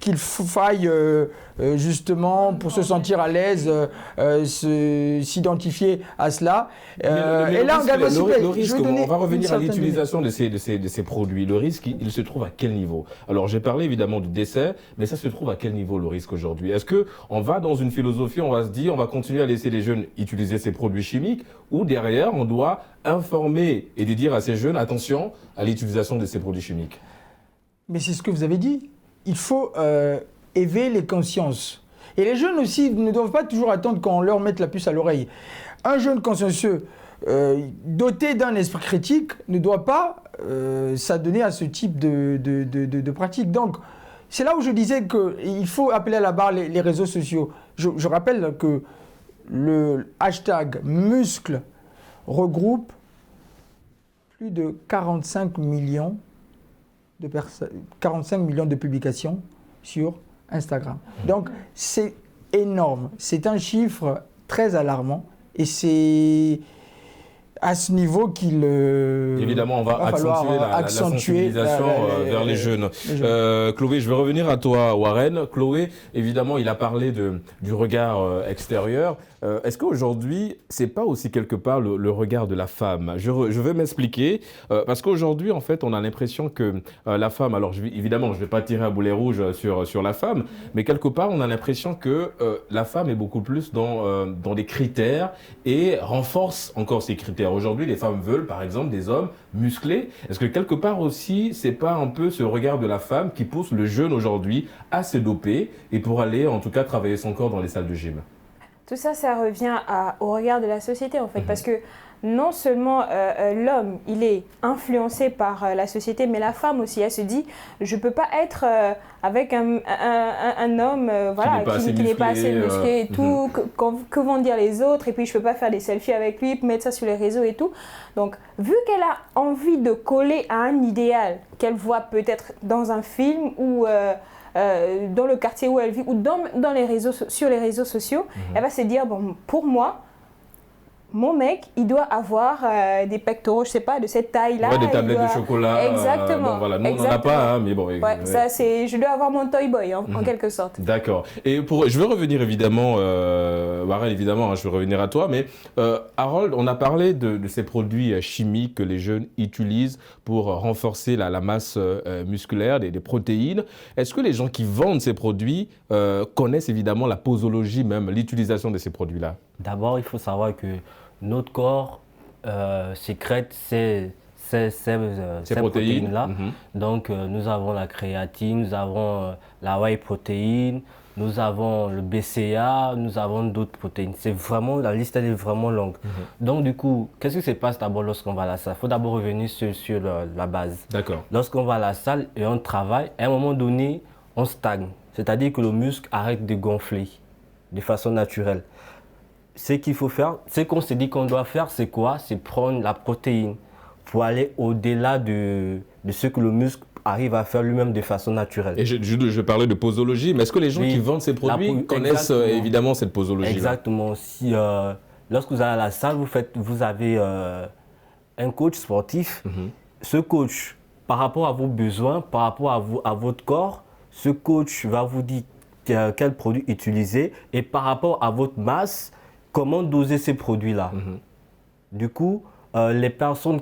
qu'il faille justement, pour se sentir à l'aise, s'identifier à cela. Et là, le risque, on va revenir à l'utilisation de ces produits. Le risque, il se trouve à quel niveau? Alors, j'ai parlé évidemment du décès, mais ça se trouve à quel niveau le risque aujourd'hui? Est-ce qu'on va dans une philosophie, on va se dire, on va continuer à laisser les jeunes utiliser ces produits chimiques, ou derrière, on doit informer et dire à ces jeunes, attention à l'utilisation de ces produits chimiques? Mais c'est ce que vous avez dit. Il faut éveiller les consciences. Et les jeunes aussi ne doivent pas toujours attendre qu'on leur mette la puce à l'oreille. Un jeune consciencieux doté d'un esprit critique ne doit pas s'adonner à ce type de pratique. Donc, c'est là où je disais qu'il faut appeler à la barre les réseaux sociaux. Je rappelle que le hashtag muscle regroupe plus de 45 millions de publications sur Instagram. Donc, c'est énorme. C'est un chiffre très alarmant et c'est à ce niveau qu'il évidemment, on va accentuer la sensibilisation vers les jeunes. Chloé, je vais revenir à toi, Warren. Chloé, évidemment, il a parlé du regard extérieur. Est-ce qu'aujourd'hui, c'est pas aussi quelque part le regard de la femme? Je vais m'expliquer. Parce qu'aujourd'hui, en fait, on a l'impression que la femme... Alors, évidemment, je ne vais pas tirer à boulet rouge sur la femme, mais quelque part, on a l'impression que la femme est beaucoup plus dans des critères et renforce encore ces critères. Aujourd'hui, les femmes veulent, par exemple, des hommes musclés. Est-ce que quelque part aussi, c'est pas un peu ce regard de la femme qui pousse le jeune aujourd'hui à se doper et pour aller, en tout cas, travailler son corps dans les salles de gym? Tout ça, ça revient au regard de la société, en fait, parce que non seulement l'homme, il est influencé par la société, mais la femme aussi, elle se dit, je ne peux pas être avec un homme qui n'est pas assez musclé et tout, que vont dire les autres, et puis je ne peux pas faire des selfies avec lui, mettre ça sur les réseaux et tout. Donc, vu qu'elle a envie de coller à un idéal qu'elle voit peut-être dans un film ou... dans le quartier où elle vit ou sur les réseaux sociaux, elle va se dire, bon, pour moi, mon mec, il doit avoir des pectoraux, je sais pas, de cette taille-là. Ouais, des tablettes de chocolat. Exactement. Bon, voilà. Nous, on n'en a pas, hein, mais bon. Ouais, ça, je dois avoir mon toy boy, en quelque sorte. D'accord. Et je veux revenir évidemment, Warren, évidemment, je veux revenir à toi, mais Harold, on a parlé de ces produits chimiques que les jeunes utilisent pour renforcer la masse musculaire, des protéines. Est-ce que les gens qui vendent ces produits connaissent évidemment la posologie même, l'utilisation de ces produits-là? D'abord, il faut savoir que notre corps sécrète ces protéines-là. Donc, nous avons la créatine, nous avons la whey protéine, nous avons le BCA, nous avons d'autres protéines. C'est vraiment, la liste elle est vraiment longue. Donc, du coup, qu'est-ce qui se passe d'abord lorsqu'on va à la salle? Il faut d'abord revenir sur la base. D'accord. Lorsqu'on va à la salle et on travaille, à un moment donné, on stagne. C'est-à-dire que le muscle arrête de gonfler de façon naturelle. Ce qu'il faut faire, ce qu'on s'est dit qu'on doit faire, c'est quoi? C'est prendre la protéine pour aller au-delà de ce que le muscle arrive à faire lui-même de façon naturelle. Et je parlais de posologie, mais est-ce que les gens qui vendent ces produits connaissent évidemment cette posologie? Exactement. Si, lorsque vous allez à la salle, vous avez un coach sportif. Ce coach, par rapport à vos besoins, par rapport à votre corps, ce coach va vous dire quel produit utiliser et par rapport à votre masse, comment doser ces produits-là. Du coup, les personnes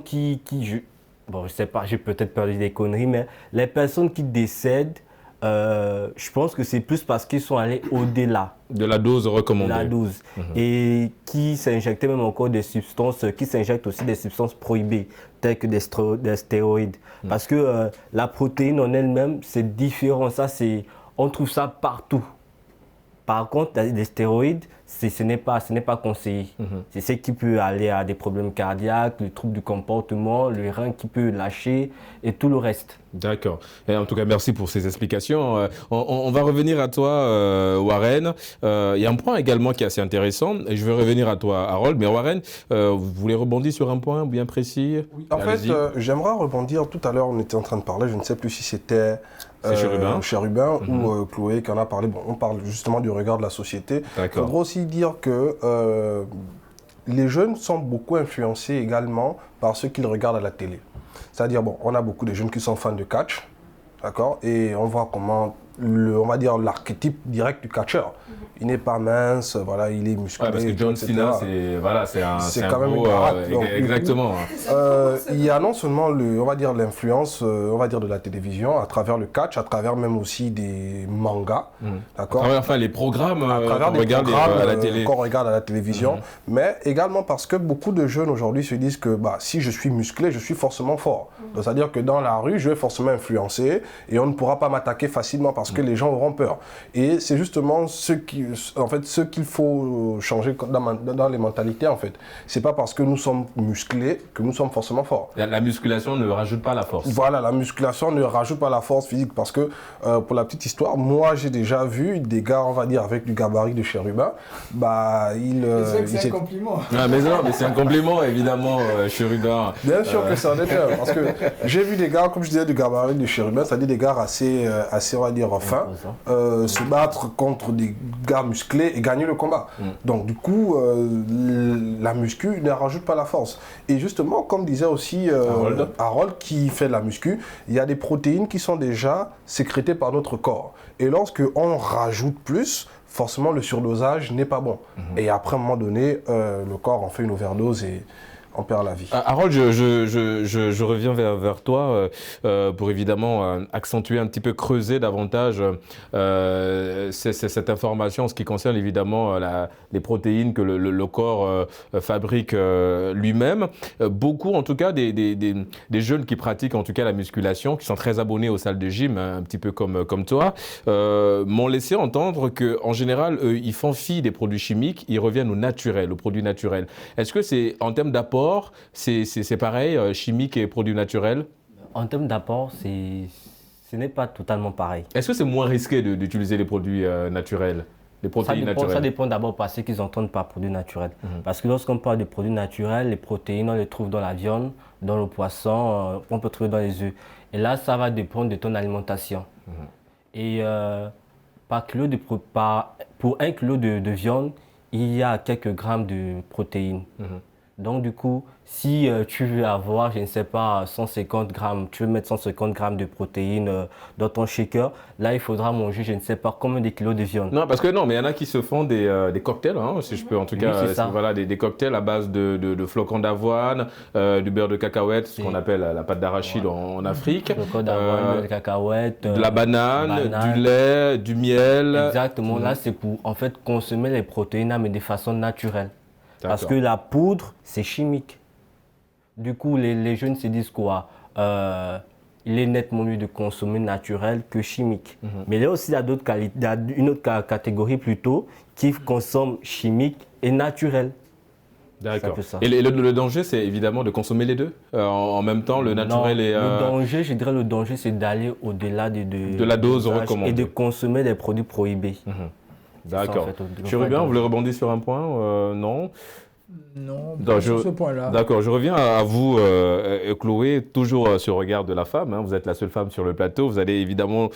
bon, je sais pas, j'ai peut-être perdu des conneries, mais les personnes qui décèdent, je pense que c'est plus parce qu'ils sont allés au-delà. De la dose recommandée. La dose. Et qui s'injectaient même encore des substances, qui s'injectent aussi des substances prohibées, telles que des stéroïdes. Parce que la protéine en elle-même, c'est différent. On trouve ça partout. Par contre, les stéroïdes, ce n'est pas conseillé. C'est ce qui peut aller à des problèmes cardiaques, les troubles du comportement, le rein qui peut lâcher et tout le reste. D'accord. En tout cas, merci pour ces explications. On va revenir à toi, Warren. Il y a un point également qui est assez intéressant. Et je vais revenir à toi, Harold. Mais Warren, vous voulez rebondir sur un point bien précis? Oui. En fait, j'aimerais rebondir. Tout à l'heure, on était en train de parler, je ne sais plus si c'était Chérubin ou Chloé qui en a parlé. Bon, on parle justement du regard de la société. Il faudra aussi dire que les jeunes sont beaucoup influencés également par ce qu'ils regardent à la télé. C'est-à-dire, bon, on a beaucoup de jeunes qui sont fans de catch, d'accord, et on voit comment on va dire, l'archétype direct du catcheur. Il n'est pas mince, voilà, il est musclé. Ouais, parce que John etc. Cena, c'est quand même une baraque. Donc, exactement. il y a non seulement on va dire l'influence, on va dire de la télévision, à travers le catch, à travers même aussi des mangas, d'accord. Enfin, les programmes À travers qu'on des regarde programmes à la télé. qu'on regarde à la télévision, mais également parce que beaucoup de jeunes aujourd'hui se disent que si je suis musclé, je suis forcément fort. Donc, c'est-à-dire que dans la rue, je vais forcément influencer et on ne pourra pas m'attaquer facilement parce que les gens auront peur. Et c'est justement ce qu'il faut changer dans les mentalités en fait. C'est pas parce que nous sommes musclés que nous sommes forcément forts. La musculation ne rajoute pas la force. Voilà, la musculation ne rajoute pas la force physique parce que, pour la petite histoire, moi j'ai déjà vu des gars, on va dire, avec du gabarit de chérubin, c'est un compliment. Ah, mais non, mais c'est un compliment évidemment, chérubin. Bien sûr que ça en est un, parce que j'ai vu des gars, comme je disais, du gabarit de chérubin, c'est-à-dire des gars assez on va dire, fins, se battre contre des gars musclés et gagner le combat. Donc du coup, la muscu ne rajoute pas la force. Et justement, comme disait aussi Harold, qui fait de la muscu, il y a des protéines qui sont déjà sécrétées par notre corps. Et lorsque on rajoute plus, forcément le surdosage n'est pas bon. Et après, à un moment donné, le corps en fait une overdose et on perd la vie. Harold, je reviens vers toi pour évidemment accentuer un petit peu, creuser davantage cette information en ce qui concerne évidemment les protéines que le corps fabrique lui-même. Beaucoup, en tout cas, des jeunes qui pratiquent en tout cas la musculation, qui sont très abonnés aux salles de gym, hein, un petit peu comme toi, m'ont laissé entendre qu'en général, ils font fi des produits chimiques, ils reviennent au naturel, aux produits naturels. Est-ce que c'est en termes d'apport, c'est pareil, chimique et produits naturels? En termes d'apport, ce n'est pas totalement pareil. Est-ce que c'est moins risqué d'utiliser les produits naturels, les protéines naturelles? Ça dépend d'abord par ce qu'ils entendent par produits naturels. Parce que lorsqu'on parle de produits naturels, les protéines, on les trouve dans la viande, dans le poisson, on peut trouver dans les œufs. Et là, ça va dépendre de ton alimentation. Et pour 1 kilo de viande, il y a quelques grammes de protéines. Donc du coup, si tu veux avoir, je ne sais pas, 150 grammes, tu veux mettre 150 grammes de protéines dans ton shaker, là il faudra manger, je ne sais pas, combien de kilos de viande. Non, parce que non, mais il y en a qui se font des cocktails, hein, si je peux en tout cas, voilà, des cocktails à base de flocons d'avoine, du beurre de cacahuète, ce qu'on appelle la pâte d'arachide en Afrique. Flocons d'avoine, beurre de cacahuète, de la banane, du lait, du miel. Exactement, là c'est pour en fait consommer les protéines mais de façon naturelle. Parce que la poudre, c'est chimique. Du coup, les jeunes se disent quoi? Il est nettement mieux de consommer naturel que chimique. Mais là aussi, il y a une autre catégorie plutôt qui consomme chimique et naturel. D'accord. Et le danger, c'est évidemment de consommer les deux en même temps, le naturel et... Le danger, je dirais le danger, c'est d'aller au-delà de la dose recommandée. Et de consommer des produits prohibés. D'accord. Chérubin, vous voulez rebondir sur un point? Non. Non, pas sur ce point-là. D'accord, je reviens à vous, Chloé, toujours sur le regard de la femme. Hein, vous êtes la seule femme sur le plateau. Vous allez évidemment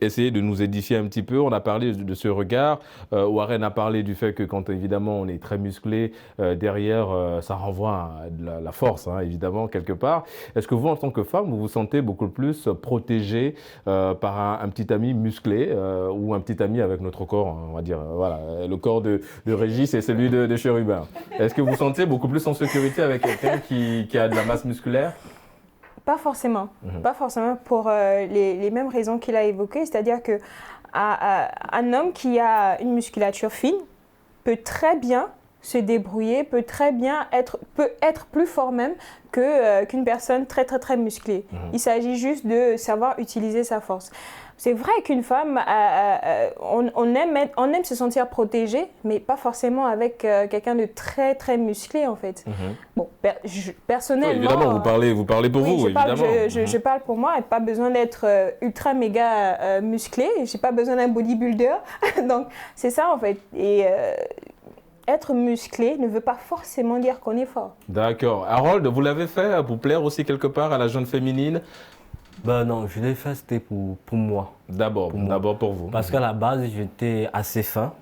essayer de nous édifier un petit peu. On a parlé de ce regard. Warren a parlé du fait que quand évidemment on est très musclé, derrière, ça renvoie à de la force, hein, évidemment, quelque part. Est-ce que vous, en tant que femme, vous vous sentez beaucoup plus protégée par un petit ami musclé ou un petit ami avec notre corps, on va dire, voilà, le corps de Régis et celui de Chérubin? Est-ce que vous vous sentez beaucoup plus en sécurité avec quelqu'un qui a de la masse musculaire? Pas forcément. Pas forcément pour les mêmes raisons qu'il a évoquées. C'est-à-dire qu'un homme qui a une musculature fine peut très bien se débrouiller, peut être plus fort même qu'une personne très très très musclée. Il s'agit juste de savoir utiliser sa force. C'est vrai qu'une femme, on aime se sentir protégé, mais pas forcément avec quelqu'un de très très musclé en fait. Bon, personnellement... Oui, évidemment, vous parlez pour vous, évidemment. Je parle pour moi, et pas besoin d'être ultra méga musclé, j'ai pas besoin d'un bodybuilder, donc c'est ça en fait. Et être musclé ne veut pas forcément dire qu'on est fort. D'accord. Harold, vous l'avez fait pour plaire aussi quelque part à la jeune féminine? Ben non, je l'ai fait, c'était pour moi. D'abord pour vous. Parce qu'à la base, j'étais assez fin.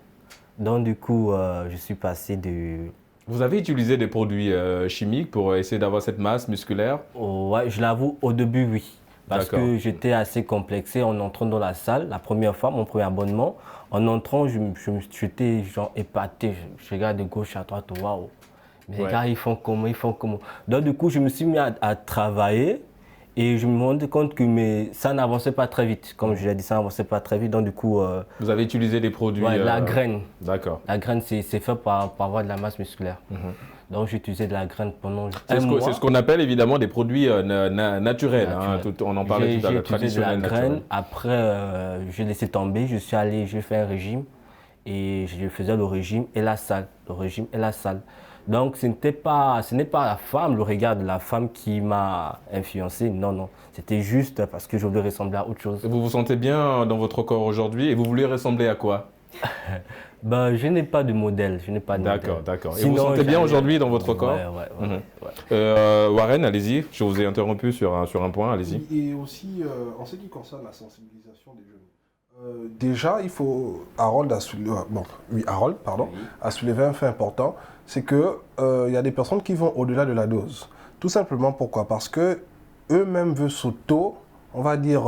Donc du coup, je suis passé de... Vous avez utilisé des produits chimiques pour essayer d'avoir cette masse musculaire? Ouais, je l'avoue, au début, oui. Parce D'accord. que j'étais assez complexé en entrant dans la salle, la première fois, mon premier abonnement. En entrant, j'étais genre épaté. Je regarde de gauche à droite, waouh. Mais les Ouais. gars, ils font comment? Donc du coup, je me suis mis à travailler et je me rendais compte que ça n'avançait pas très vite. Comme je l'ai dit, ça n'avançait pas très vite. Donc du coup, Vous avez utilisé des produits... ouais, la graine. D'accord. La graine, c'est fait pour avoir de la masse musculaire. Donc j'ai utilisé de la graine pendant un mois. C'est ce qu'on appelle évidemment des produits naturels. Hein, on en parlait tout à l'heure, J'ai utilisé de la traditionnels, graine. naturels. Après, j'ai laissé tomber. J'ai fait un régime et je faisais le régime et la salle. Le régime et la salle. Donc ce n'est pas la femme, le regard de la femme qui m'a influencé. Non, non. C'était juste parce que je voulais ressembler à autre chose. Vous vous sentez bien dans votre corps aujourd'hui et vous voulez ressembler à quoi? Ben, je n'ai pas de modèle. Je n'ai pas de D'accord, modèle. d'accord. Et vous Sinon, vous sentez bien j'allais- aujourd'hui dans votre corps? Ouais. Warren, allez-y. Je vous ai interrompu sur un point, allez-y. Et aussi, en ce qui concerne la sensibilisation des jeunes, déjà, il faut. Harold a soulevé un fait important, c'est que il y a des personnes qui vont au-delà de la dose. Tout simplement pourquoi? Parce que eux-mêmes veulent on va dire,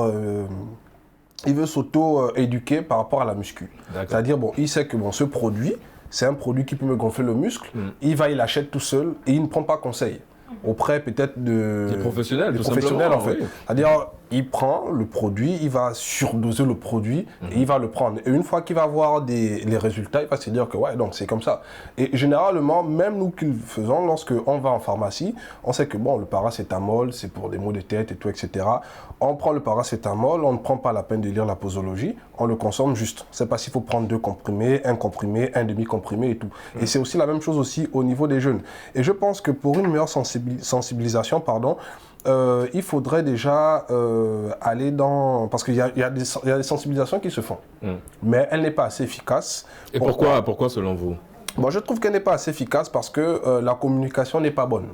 ils veulent s'auto-éduquer par rapport à la muscu. D'accord. C'est-à-dire, bon, il sait que bon, ce produit, c'est un produit qui peut me gonfler le muscle, il l'achète tout seul et il ne prend pas conseil auprès peut-être Des professionnels, des tout professionnels simplement, en fait. oui. C'est-à-dire, il prend le produit, il va surdoser le produit et il va le prendre. Et une fois qu'il va voir les résultats, il va se dire que ouais, donc c'est comme ça. Et généralement, même nous qui le faisons, lorsque on va en pharmacie, on sait que bon, le paracétamol, c'est pour des maux de tête et tout, etc. On prend le paracétamol, on ne prend pas la peine de lire la posologie, on le consomme juste. C'est pas s'il faut prendre 2 comprimés, un comprimé, un demi-comprimé et tout. Et c'est aussi la même chose aussi au niveau des jeunes. Et je pense que pour une meilleure sensibilisation, il faudrait déjà aller dans... Parce qu'il y a des sensibilisations qui se font, mais elle n'est pas assez efficace. Et pourquoi selon vous? Bon, je trouve qu'elle n'est pas assez efficace parce que la communication n'est pas bonne,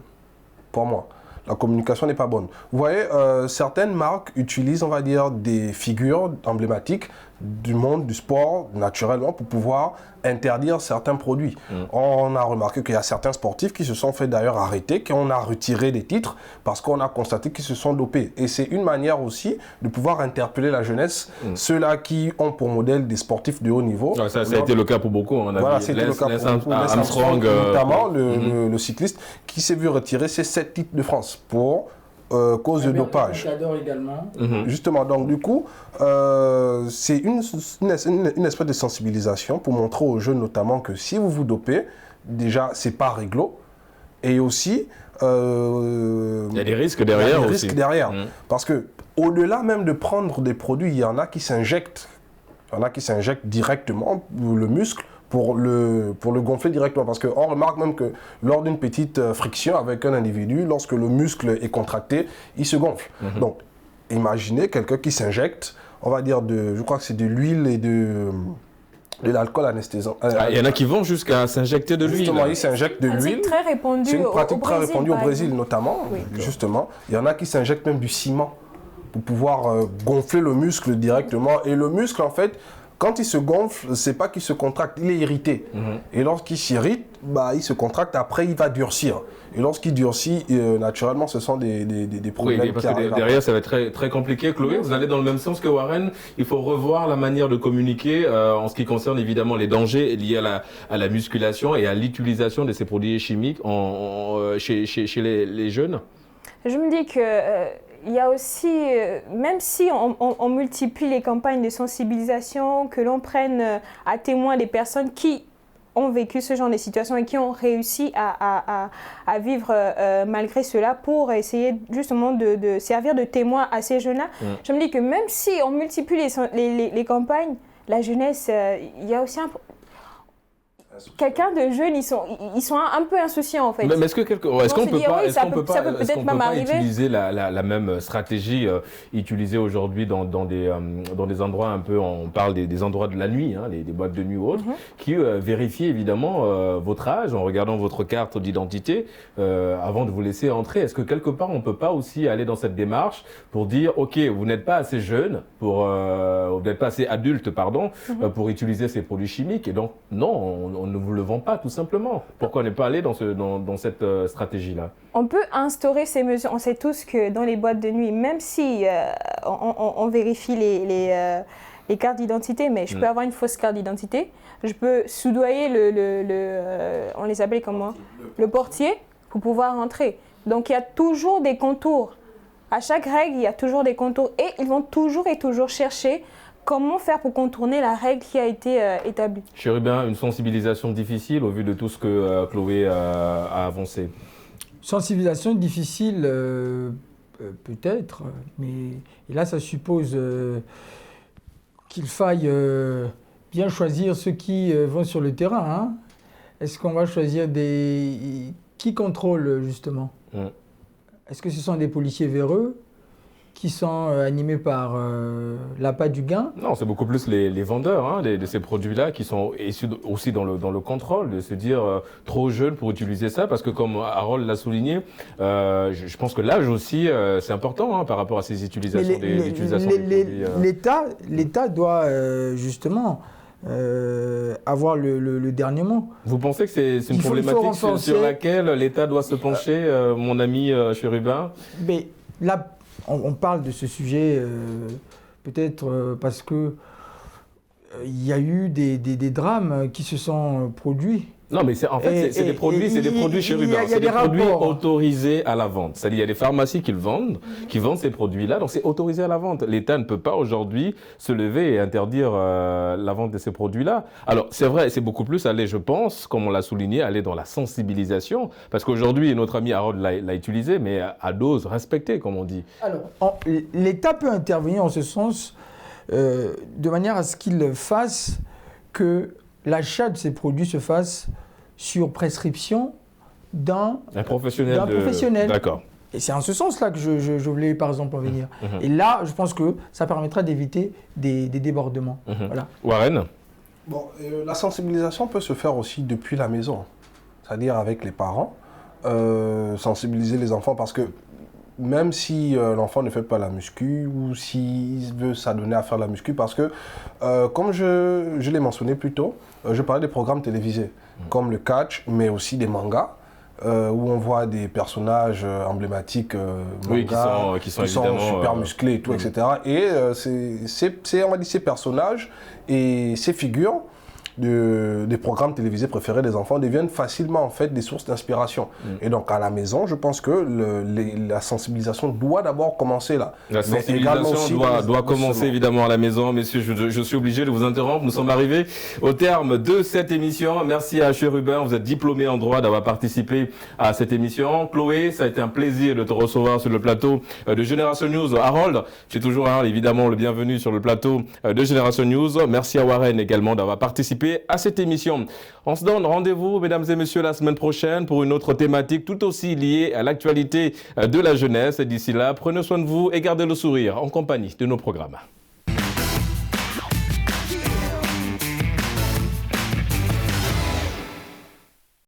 pour moi. La communication n'est pas bonne. Vous voyez, certaines marques utilisent, on va dire, des figures emblématiques du monde du sport, naturellement, pour pouvoir interdire certains produits. On a remarqué qu'il y a certains sportifs qui se sont fait d'ailleurs arrêter, qu'on a retiré des titres parce qu'on a constaté qu'ils se sont dopés. Et c'est une manière aussi de pouvoir interpeller la jeunesse, ceux-là qui ont pour modèle des sportifs de haut niveau. Ouais, ça a été le cas pour beaucoup. On a Voilà, vu c'était le cas pour beaucoup. Lance Armstrong, notamment le cycliste qui s'est vu retirer ses 7 titres de France pour cause de dopage. J'adore également. Justement, donc du coup, c'est une espèce de sensibilisation pour montrer aux jeunes notamment que si vous vous dopez, déjà, c'est pas réglo. Et aussi, il y a des risques derrière il y a des aussi. risques derrière. Parce que au-delà même de prendre des produits, il y en a qui s'injectent. Il y en a qui s'injectent directement le muscle pour le gonfler directement. Parce qu'on remarque même que lors d'une petite friction avec un individu, lorsque le muscle est contracté, il se gonfle. Donc, imaginez quelqu'un qui s'injecte, on va dire, je crois que c'est de l'huile et de l'alcool anesthésant. Il y en a qui vont jusqu'à s'injecter de l'huile. Justement, ils s'injectent de C'est l'huile. très répandu C'est une pratique au très Brésil, répandue au par Brésil exemple. notamment, Oui. justement. Il y en a qui s'injectent même du ciment pour pouvoir gonfler le muscle directement. Et le muscle, en fait, quand il se gonfle, c'est pas qu'il se contracte, il est irrité. Et lorsqu'il s'irrite, il se contracte, après il va durcir. Et lorsqu'il durcit, naturellement, ce sont des problèmes Oui, parce qui que arrivent. derrière, ça va être très, très compliqué. Chloé, vous allez dans le même sens que Warren. Il faut revoir la manière de communiquer en ce qui concerne évidemment les dangers liés à la musculation et à l'utilisation de ces produits chimiques chez les jeunes. Je me dis que il y a aussi, même si on multiplie les campagnes de sensibilisation, que l'on prenne à témoin des personnes qui ont vécu ce genre de situation et qui ont réussi à vivre malgré cela pour essayer justement de servir de témoin à ces jeunes-là. Je me dis que même si on multiplie les campagnes, la jeunesse, il y a aussi quelqu'un de jeune, ils sont un peu insouciants en fait. Mais est-ce qu'on peut pas, ça peut peut-être même arriver. Utiliser la même stratégie utilisée aujourd'hui dans des endroits un peu, on parle des endroits de la nuit, hein, des boîtes de nuit ou autres, qui vérifient évidemment votre âge en regardant votre carte d'identité avant de vous laisser entrer. Est-ce que quelque part on peut pas aussi aller dans cette démarche pour dire ok, vous n'êtes pas assez jeune pour n'êtes pas assez adulte, pardon, pour utiliser ces produits chimiques. Et donc, non, on ne vous le vend pas, tout simplement. Pourquoi ne pas aller dans cette stratégie-là? On peut instaurer ces mesures. On sait tous que dans les boîtes de nuit, même si on vérifie les cartes d'identité, mais je peux avoir une fausse carte d'identité, je peux soudoyer on les appelle comment? Le portier pour pouvoir rentrer. Donc il y a toujours des contours. À chaque règle, il y a toujours des contours et ils vont toujours et toujours chercher comment faire pour contourner la règle qui a été établie. Chérubin, une sensibilisation difficile au vu de tout ce que Chloé a avancé. Sensibilisation difficile, peut-être, mais et là ça suppose qu'il faille bien choisir ceux qui vont sur le terrain. Hein. Est-ce qu'on va choisir qui contrôle justement? Est-ce que ce sont des policiers véreux qui sont animés par l'appât du gain? Non, c'est beaucoup plus les vendeurs de ces produits-là qui sont issus aussi dans le contrôle, de se dire trop jeune pour utiliser ça, parce que comme Harold l'a souligné, je pense que l'âge aussi, c'est important par rapport à ces utilisations des produits. L'État doit justement avoir le dernier mot. Vous pensez que c'est une problématique sur laquelle l'État doit se pencher, mon ami Chérubin? Mais là, on parle de ce sujet peut-être parce que il y a eu des drames qui se sont produits. Non, mais c'est des produits Chérubin. C'est des produits autorisés à la vente. C'est-à-dire, il y a des pharmacies qui vendent ces produits-là, donc c'est autorisé à la vente. L'État ne peut pas aujourd'hui se lever et interdire la vente de ces produits-là. Alors, c'est vrai, c'est beaucoup plus aller, je pense, comme on l'a souligné, aller dans la sensibilisation, parce qu'aujourd'hui, notre ami Harold l'a utilisé, mais à dose respectée, comme on dit. Alors, l'État peut intervenir en ce sens de manière à ce qu'il fasse que l'achat de ces produits se fasse sur prescription d'un professionnel. D'accord. Et c'est en ce sens-là que je voulais, par exemple, en venir. Et là, je pense que ça permettra d'éviter des débordements. Voilà. Warren? Bon, la sensibilisation peut se faire aussi depuis la maison, c'est-à-dire avec les parents, sensibiliser les enfants, parce que même si l'enfant ne fait pas la muscu ou s'il veut s'adonner à faire la muscu, parce que, comme je l'ai mentionné plus tôt, je parlais des programmes télévisés, comme le catch, mais aussi des mangas, où on voit des personnages emblématiques, qui sont super musclés et tout, etc. Et on va dire, ces personnages et ces figures des programmes télévisés préférés des enfants deviennent facilement en fait des sources d'inspiration. Et donc à la maison, je pense que la sensibilisation doit d'abord commencer là. La sensibilisation doit commencer évidemment à la maison. Messieurs, je suis obligé de vous interrompre. Nous sommes arrivés au terme de cette émission. Merci à Chérubin, vous êtes diplômé en droit, d'avoir participé à cette émission. Chloé, ça a été un plaisir de te recevoir sur le plateau de Génération News. Harold, tu es toujours évidemment le bienvenu sur le plateau de Génération News. Merci à Warren également d'avoir participé à cette émission. On se donne rendez-vous, mesdames et messieurs, la semaine prochaine pour une autre thématique tout aussi liée à l'actualité de la jeunesse. D'ici là, prenez soin de vous et gardez le sourire en compagnie de nos programmes.